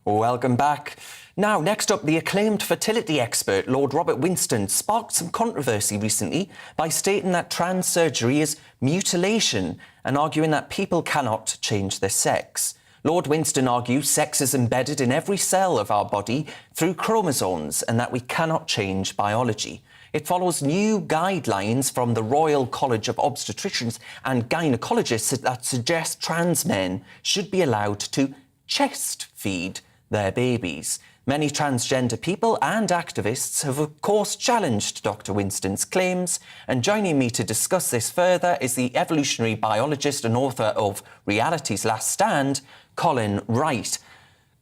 Welcome back. Now, next up, the acclaimed fertility expert Lord Robert Winston sparked some controversy recently by stating that trans surgery is mutilation and arguing that people cannot change their sex. Lord Winston argues sex is embedded in every cell of our body through chromosomes and that we cannot change biology. It follows new guidelines from the Royal College of Obstetricians and Gynecologists that suggest trans men should be allowed to chest feed their babies. Many transgender people and activists have, of course, challenged Dr. Winston's claims. And joining me to discuss this further is the evolutionary biologist and author of Reality's Last Stand, Colin Wright.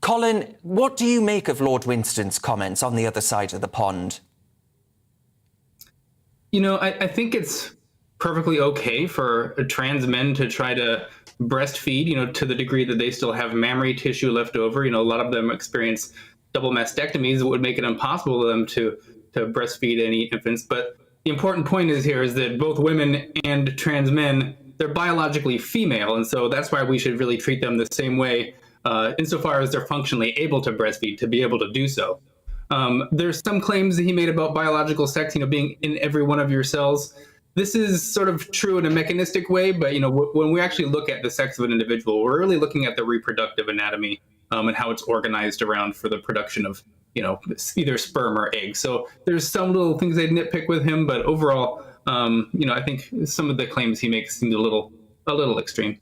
Colin, what do you make of Lord Winston's comments on the other side of the pond? You know, I think it's perfectly okay for trans men to try to breastfeed, you know, to the degree that they still have mammary tissue left over. You know, a lot of them experience double mastectomies that would make it impossible for them to breastfeed any infants. But the important point is that both women and trans men, they're biologically female. And so that's why we should really treat them the same way insofar as they're functionally able to breastfeed, to be able to do so. There's some claims that he made about biological sex, you know, being in every one of your cells. This is sort of true in a mechanistic way, but, you know, when we actually look at the sex of an individual, we're really looking at the reproductive anatomy and how it's organized around for the production of, you know, either sperm or egg. So there's some little things I'd nitpick with him, but overall, you know, I think some of the claims he makes seem a little extreme.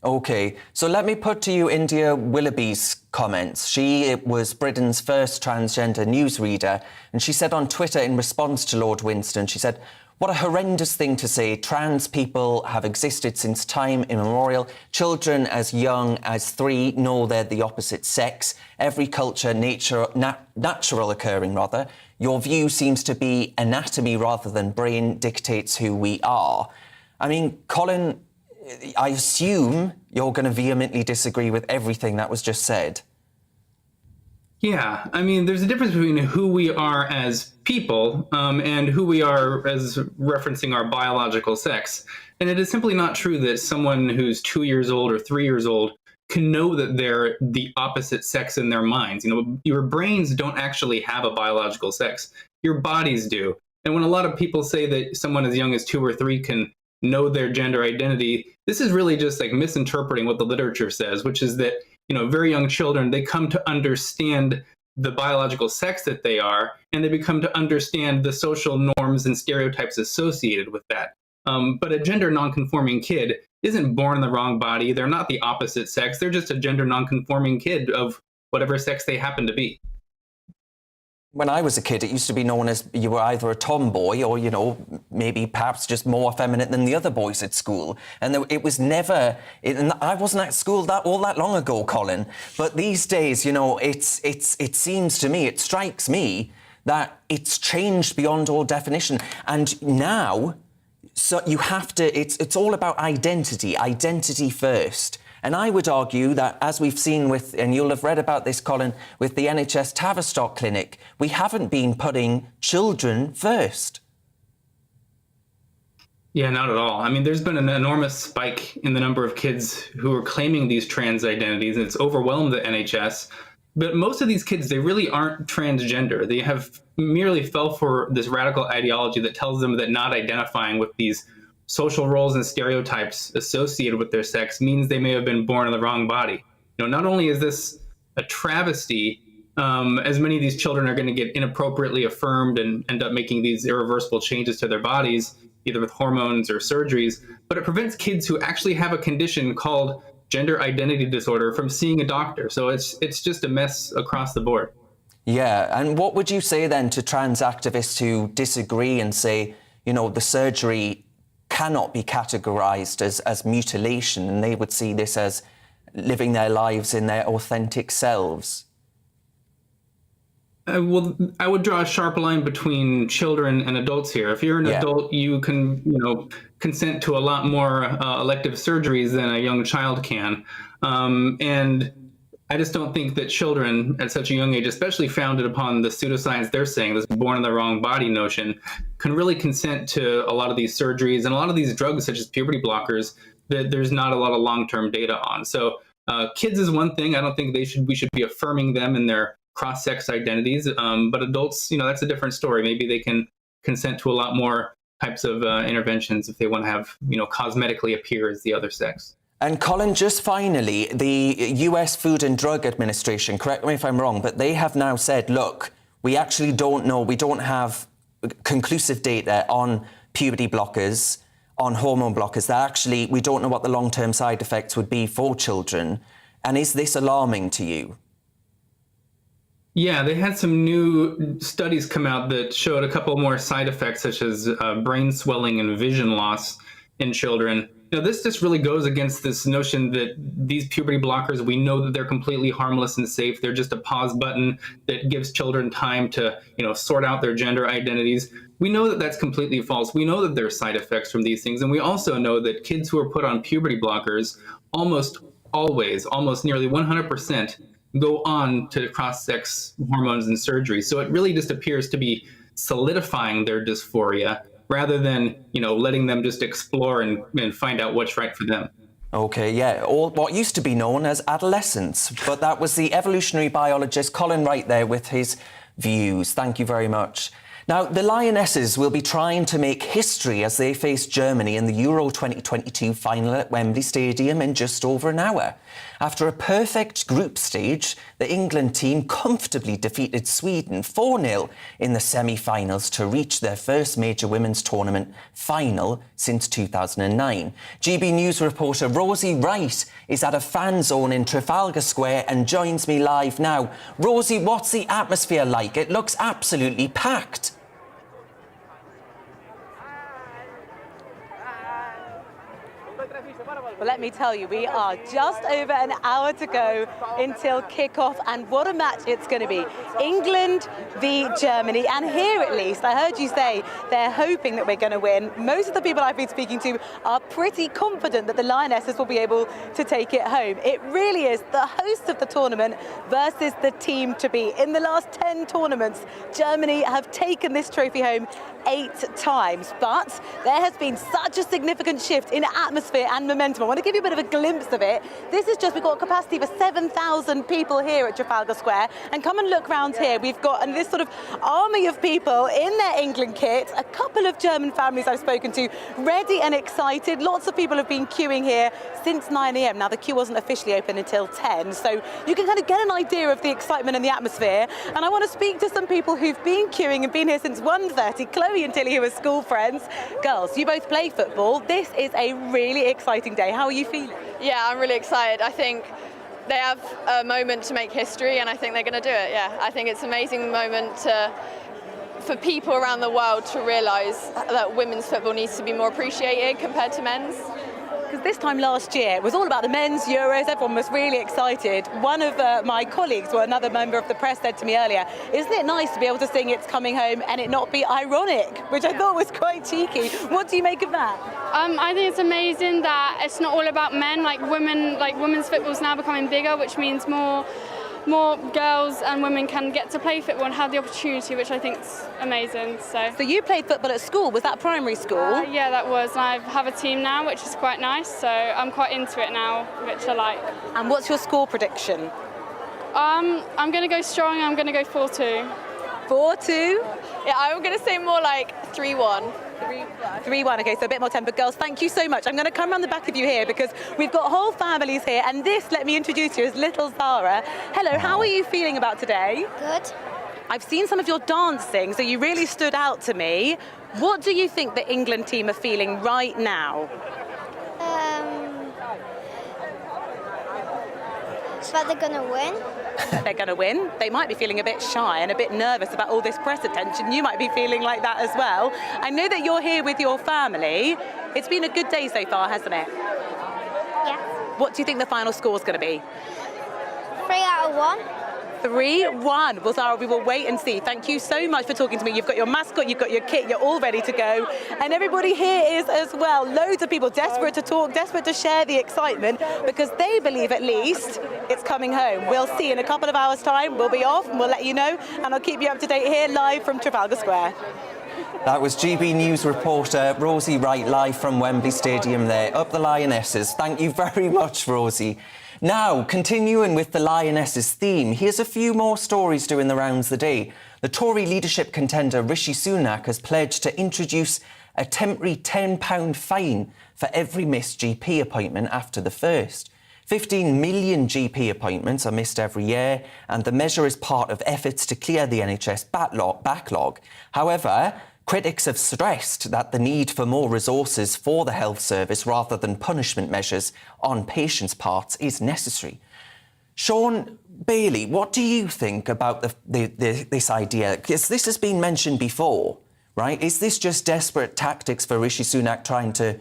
OK, so let me put to you India Willoughby's comments. She was Britain's first transgender newsreader, and she said on Twitter in response to Lord Winston, she said, "What a horrendous thing to say. Trans people have existed since time immemorial. Children as young as 3 know they're the opposite sex. Every culture, natural occurring rather. Your view seems to be anatomy rather than brain dictates who we are." I mean, Colin, I assume you're going to vehemently disagree with everything that was just said. Yeah, I mean, there's a difference between who we are as people and who we are as referencing our biological sex. And it is simply not true that someone who's 2 years old or 3 years old can know that they're the opposite sex in their minds. You know, your brains don't actually have a biological sex. Your bodies do. And when a lot of people say that someone as young as 2 or 3 can know their gender identity, this is really just like misinterpreting what the literature says, which is that, you know, very young children, they come to understand the biological sex that they are, and they become to understand the social norms and stereotypes associated with that. But a gender nonconforming kid isn't born in the wrong body. They're not the opposite sex. They're just a gender nonconforming kid of whatever sex they happen to be. When I was a kid, it used to be known as you were either a tomboy or, you know, maybe perhaps just more effeminate than the other boys at school. And it was never... and I wasn't at school all that long ago, Colin. But these days, you know, it seems to me, it strikes me that it's changed beyond all definition. And now, so you have to... It's all about identity first. And I would argue that, as we've seen with, and you'll have read about this, Colin, with the NHS Tavistock Clinic, we haven't been putting children first. Yeah, not at all. I mean, there's been an enormous spike in the number of kids who are claiming these trans identities, and it's overwhelmed the NHS. But most of these kids, they really aren't transgender. They have merely fell for this radical ideology that tells them that not identifying with these social roles and stereotypes associated with their sex means they may have been born in the wrong body. You know, not only is this a travesty, as many of these children are going to get inappropriately affirmed and end up making these irreversible changes to their bodies, either with hormones or surgeries, but it prevents kids who actually have a condition called gender identity disorder from seeing a doctor. So it's just a mess across the board. Yeah, and what would you say then to trans activists who disagree and say, you know, the surgery cannot be categorised as mutilation, and they would see this as living their lives in their authentic selves? Well, I would draw a sharp line between children and adults here. If you're an adult, you can, consent to a lot more elective surgeries than a young child can. And I just don't think that children at such a young age, especially founded upon the pseudoscience they're saying, this born in the wrong body notion, can really consent to a lot of these surgeries and a lot of these drugs, such as puberty blockers, that there's not a lot of long-term data on. So kids is one thing. I don't think we should be affirming them in their cross-sex identities. But adults, that's a different story. Maybe they can consent to a lot more types of interventions if they want to have, cosmetically appear as the other sex. And Colin, just finally, the US Food and Drug Administration, correct me if I'm wrong, but they have now said, look, we actually don't know, we don't have conclusive data on puberty blockers, on hormone blockers, that actually we don't know what the long-term side effects would be for children. And is this alarming to you? Yeah, they had some new studies come out that showed a couple more side effects, such as brain swelling and vision loss in children. This just really goes against this notion that these puberty blockers, we know that they're completely harmless and safe. They're just a pause button that gives children time to, sort out their gender identities. We know that that's completely false. We know that there are side effects from these things. And we also know that kids who are put on puberty blockers almost always, almost nearly 100%, go on to cross-sex hormones and surgery. So it really just appears to be solidifying their dysphoria rather than, letting them just explore and find out what's right for them. Okay, yeah, all what used to be known as adolescence. But that was the evolutionary biologist Colin Wright there with his views. Thank you very much. Now, the Lionesses will be trying to make history as they face Germany in the Euro 2022 final at Wembley Stadium in just over an hour. After a perfect group stage, the England team comfortably defeated Sweden 4-0 in the semi-finals to reach their first major women's tournament final since 2009. GB News reporter Rosie Wright is at a fan zone in Trafalgar Square and joins me live now. Rosie, what's the atmosphere like? It looks absolutely packed. Well, let me tell you, we are just over an hour to go until kickoff, and what a match it's going to be. England v Germany, and here at least, I heard you say they're hoping that we're going to win. Most of the people I've been speaking to are pretty confident that the Lionesses will be able to take it home. It really is the hosts of the tournament versus the team to beat. In the last 10 tournaments, Germany have taken this trophy home 8 times, but there has been such a significant shift in atmosphere and momentum. I want to give you a bit of a glimpse of it. This is just, we've got capacity for 7,000 people here at Trafalgar Square, and come and look around here. We've got this sort of army of people in their England kit, a couple of German families I've spoken to, ready and excited. Lots of people have been queuing here since 9 a.m. Now, the queue wasn't officially open until 10, so you can kind of get an idea of the excitement and the atmosphere. And I want to speak to some people who've been queuing and been here since 1:30. Chloe and Tilly, who are school friends. Girls, you both play football. This is a really exciting day. How are you feeling? Yeah, I'm really excited. I think they have a moment to make history, and I think they're going to do it. Yeah, I think it's an amazing moment for people around the world to realise that women's football needs to be more appreciated compared to men's. Because this time last year, it was all about the men's Euros. Everyone was really excited. One of my colleagues, or another member of the press, said to me earlier, isn't it nice to be able to sing It's Coming Home and it not be ironic, which I thought was quite cheeky. What do you make of that? I think it's amazing that it's not all about men. Women's football is now becoming bigger, which means more girls and women can get to play football and have the opportunity, which I think is amazing. So you played football at school. Was that primary school? Yeah, that was. And I have a team now, which is quite nice. So I'm quite into it now, which I like. And what's your score prediction? I'm going to go strong. I'm going to go 4-2. 4-2? Yeah, I'm going to say more like 3-1. 3-1, okay, so a bit more temper. Girls, thank you so much. I'm going to come around the back of you here because we've got whole families here, and this, let me introduce you, is little Zara. Hello, how are you feeling about today? Good. I've seen some of your dancing, so you really stood out to me. What do you think the England team are feeling right now? chance. But they're going to win. They're going to win. They might be feeling a bit shy and a bit nervous about all this press attention. You might be feeling like that as well. I know that you're here with your family. It's been a good day so far, hasn't it? Yeah. What do you think the final score is going to be? 3 out of 1. 3-1. Well, Zara, we will wait and see. Thank you so much for talking to me. You've got your mascot, you've got your kit, you're all ready to go. And everybody here is as well. Loads of people desperate to talk, desperate to share the excitement because they believe at least it's coming home. We'll see in a couple of hours' time. We'll be off and we'll let you know. And I'll keep you up to date here live from Trafalgar Square. That was GB News reporter Rosie Wright live from Wembley Stadium there. Up the Lionesses. Thank you very much, Rosie. Now, continuing with the Lionesses theme, here's a few more stories doing the rounds the day. The Tory leadership contender Rishi Sunak has pledged to introduce a temporary £10 fine for every missed GP appointment after the first. 15 million GP appointments are missed every year, and the measure is part of efforts to clear the NHS backlog. However, critics have stressed that the need for more resources for the health service rather than punishment measures on patients' parts is necessary. Sean Bailey, what do you think about this idea? Because this has been mentioned before, right? Is this just desperate tactics for Rishi Sunak trying to,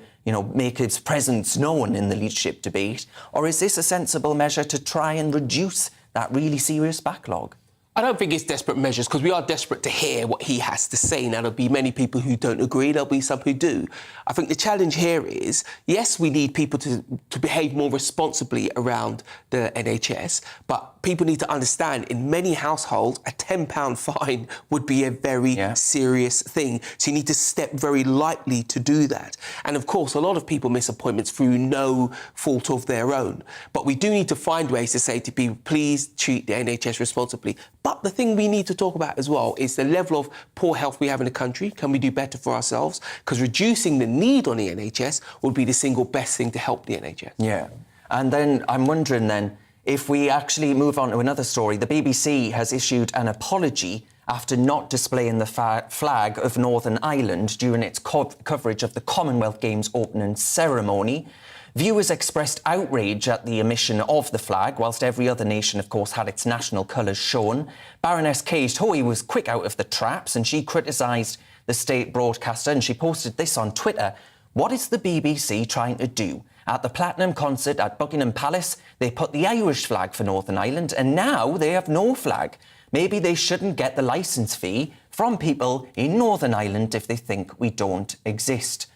make his presence known in the leadership debate? Or is this a sensible measure to try and reduce that really serious backlog? I don't think it's desperate measures because we are desperate to hear what he has to say. Now, there'll be many people who don't agree. There'll be some who do. I think the challenge here is, yes, we need people to behave more responsibly around the NHS, but people need to understand in many households, a £10 fine would be a very serious thing. So you need to step very lightly to do that. And of course, a lot of people miss appointments through no fault of their own. But we do need to find ways to say to people, please treat the NHS responsibly. But the thing we need to talk about as well is the level of poor health we have in the country. Can we do better for ourselves? Because reducing the need on the NHS would be the single best thing to help the NHS. Yeah. And then I'm wondering then, if we actually move on to another story, the BBC has issued an apology after not displaying the flag of Northern Ireland during its coverage of the Commonwealth Games opening ceremony. Viewers expressed outrage at the omission of the flag, whilst every other nation, of course, had its national colours shown. Baroness Kate Hoey was quick out of the traps and she criticised the state broadcaster and she posted this on Twitter. What is the BBC trying to do? At the Platinum concert at Buckingham Palace, they put the Irish flag for Northern Ireland and now they have no flag. Maybe they shouldn't get the licence fee from people in Northern Ireland if they think we don't exist.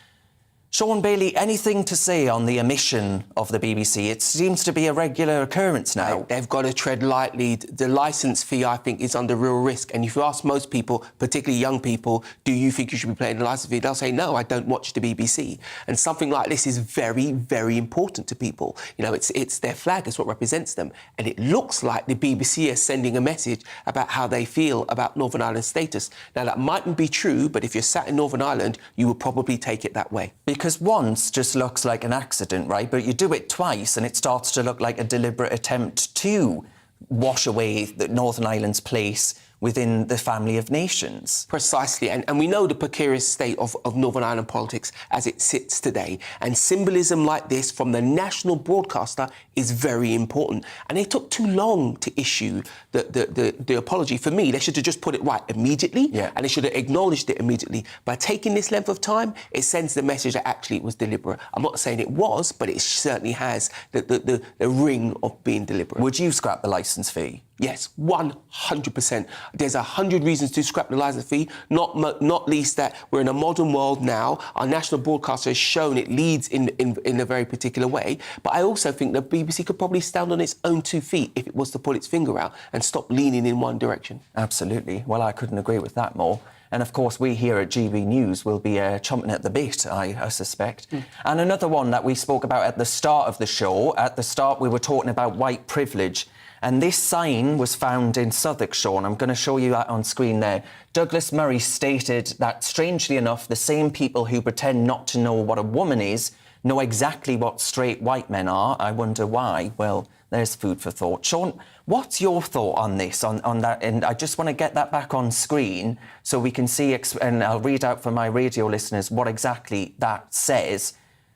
Sean Bailey, anything to say on the omission of the BBC? It seems to be a regular occurrence now. They've got to tread lightly. The licence fee, I think, is under real risk. And if you ask most people, particularly young people, do you think you should be paying the licence fee? They'll say, no, I don't watch the BBC. And something like this is very, very important to people. It's their flag, it's what represents them. And it looks like the BBC is sending a message about how they feel about Northern Ireland's status. Now, that mightn't be true, but if you're sat in Northern Ireland, you will probably take it that way. Because once just looks like an accident, right? But you do it twice and it starts to look like a deliberate attempt to wash away the Northern Ireland's place within the family of nations. Precisely, and we know the precarious state of Northern Ireland politics as it sits today, and symbolism like this from the national broadcaster is very important. And they took too long to issue the apology. For me, they should have just put it right immediately, and they should have acknowledged it immediately. By taking this length of time, it sends the message that actually it was deliberate. I'm not saying it was, but it certainly has the ring of being deliberate. Would you scrap the licence fee? Yes, 100%. There's 100 reasons to scrap the licence fee, not least that we're in a modern world now. Our national broadcaster has shown it leads in a very particular way. But I also think the BBC could probably stand on its own 2 feet if it was to pull its finger out and stop leaning in one direction. Absolutely. Well, I couldn't agree with that more. And, of course, we here at GB News will be chomping at the bit, I suspect. And another one that we spoke about at the start of the show. At the start, we were talking about white privilege. And this sign was found in Southwark, Sean. I'm going to show you that on screen there. Douglas Murray stated that, strangely enough, the same people who pretend not to know what a woman is know exactly what straight white men are. I wonder why. Well, there's food for thought. Sean, what's your thought on this, on that? And I just want to get that back on screen so we can see, and I'll read out for my radio listeners what exactly that says.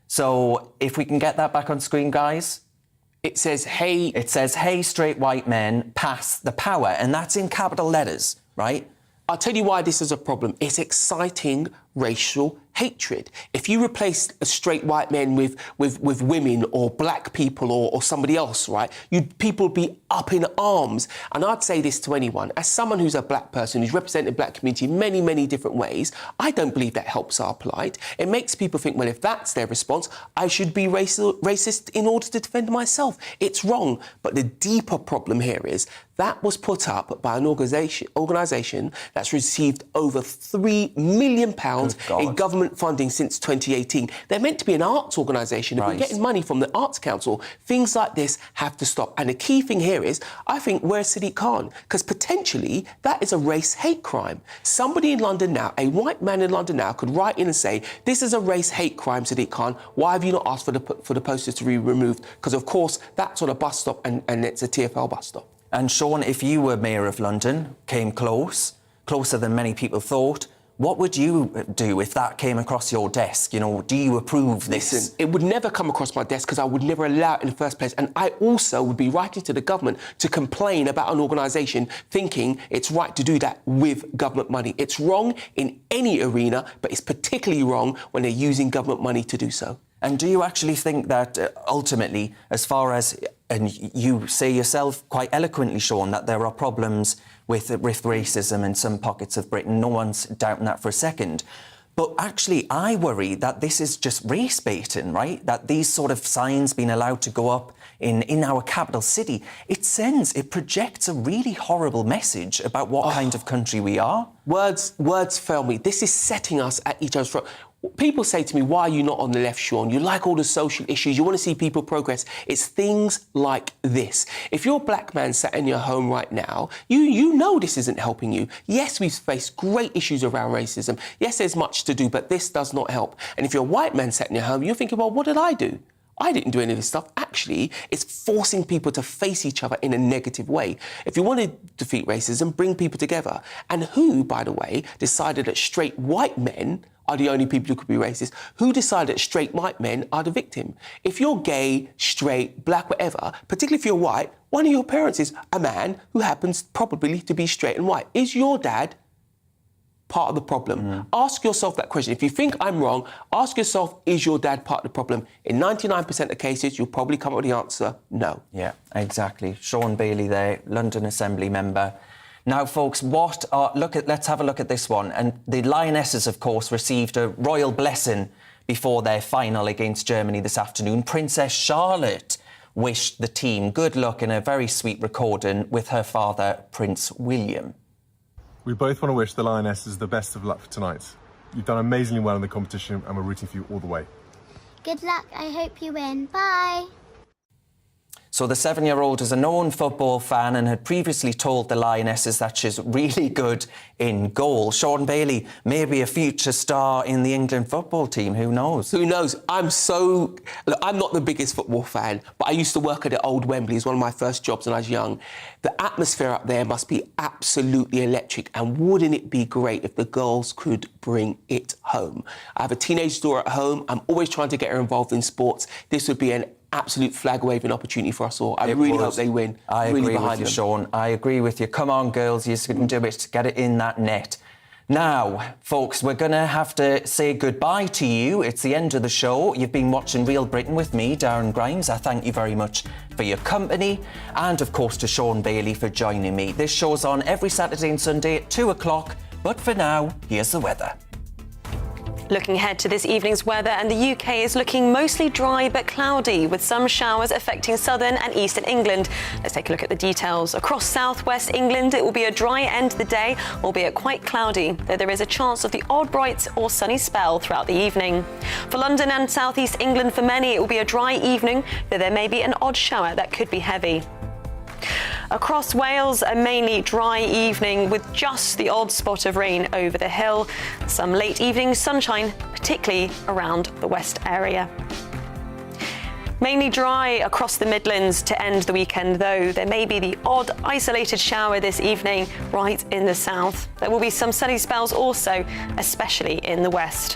So if we can get that back on screen, guys. It says, hey... It says, hey, straight white men, pass the power. And that's in capital letters, right? I'll tell you why this is a problem. It's exciting racial hatred. If you replace a straight white men with women or black people or somebody else, right, people would be up in arms. And I'd say this to anyone, as someone who's a black person who's represented the black community in many, many different ways, I don't believe that helps our plight. It makes people think, well, if that's their response, I should be racist in order to defend myself. It's wrong. But the deeper problem here is that was put up by an organisation that's received over £3 million in government funding since 2018. They're meant to be an arts organisation. If we're getting money from the Arts Council, things like this have to stop. And the key thing here is, I think, where's Sadiq Khan? Because potentially that is a race hate crime. Somebody in London now, a white man in London now, could write in and say, this is a race hate crime, Sadiq Khan. Why have you not asked for the posters to be removed? Because, of course, that's on a bus stop and it's a TfL bus stop. And Sean, if you were Mayor of London, came closer than many people thought, what would you do if that came across your desk? You know, do you approve this? Listen, it would never come across my desk because I would never allow it in the first place. And I also would be writing to the government to complain about an organisation thinking it's right to do that with government money. It's wrong in any arena, but it's particularly wrong when they're using government money to do so. And do you actually think that ultimately, as far as, and you say yourself quite eloquently, Sean, that there are problems with racism in some pockets of Britain, no one's doubting that for a second. But actually, I worry that this is just race baiting, right? That these sort of signs being allowed to go up in our capital city, it projects a really horrible message about what kind of country we are. Words fail me. This is setting us at each other's throat. People say to me, why are you not on the left, Sean? You like all the social issues, you want to see people progress. It's things like this. If you're a black man sat in your home right now, you know this isn't helping you. Yes, we've faced great issues around racism. Yes, there's much to do, but this does not help. And if you're a white man sat in your home, you're thinking, well, what did I do? I didn't do any of this stuff. Actually, it's forcing people to face each other in a negative way. If you want to defeat racism, bring people together. And who, by the way, decided that straight white men are the only people who could be racist? Who decided that straight white men are the victim? If you're gay, straight, black, whatever, particularly if you're white, one of your parents is a man who happens probably to be straight and white. Is your dad part of the problem? Ask yourself that question. If you think I'm wrong, ask yourself, is your dad part of the problem? In 99% of cases, you'll probably come up with the answer, no. Yeah, exactly. Sean Bailey there, London Assembly member. Now, folks, let's have a look at this one. And the Lionesses, of course, received a royal blessing before their final against Germany this afternoon. Princess Charlotte wished the team good luck in a very sweet recording with her father, Prince William. We both want to wish the Lionesses the best of luck for tonight. You've done amazingly well in the competition and we're rooting for you all the way. Good luck. I hope you win. Bye. So the 7-year-old is a known football fan and had previously told the Lionesses that she's really good in goal. Sean Bailey may be a future star in the England football team. Who knows? Who knows? I'm not the biggest football fan, but I used to work at the old Wembley. It was one of my first jobs when I was young. The atmosphere up there must be absolutely electric. And wouldn't it be great if the girls could bring it home? I have a teenage daughter at home. I'm always trying to get her involved in sports. This would be an absolute flag-waving opportunity for us all. I really hope they win. I agree with you, Sean. I agree with you. Come on, girls, you can do it. Get it in that net. Now, folks, we're going to have to say goodbye to you. It's the end of the show. You've been watching Real Britain with me, Darren Grimes. I thank you very much for your company. And, of course, to Sean Bailey for joining me. This show's on every Saturday and Sunday at 2 o'clock. But for now, here's the weather. Looking ahead to this evening's weather, and the UK is looking mostly dry but cloudy, with some showers affecting southern and eastern England. Let's take a look at the details. Across southwest England, it will be a dry end to the day, albeit quite cloudy, though there is a chance of the odd bright or sunny spell throughout the evening. For London and southeast England, for many, it will be a dry evening, though there may be an odd shower that could be heavy. Across Wales, a mainly dry evening with just the odd spot of rain over the hill. Some late evening sunshine, particularly around the west area. Mainly dry across the Midlands to end the weekend, though there may be the odd isolated shower this evening right in the south. There will be some sunny spells also, especially in the west.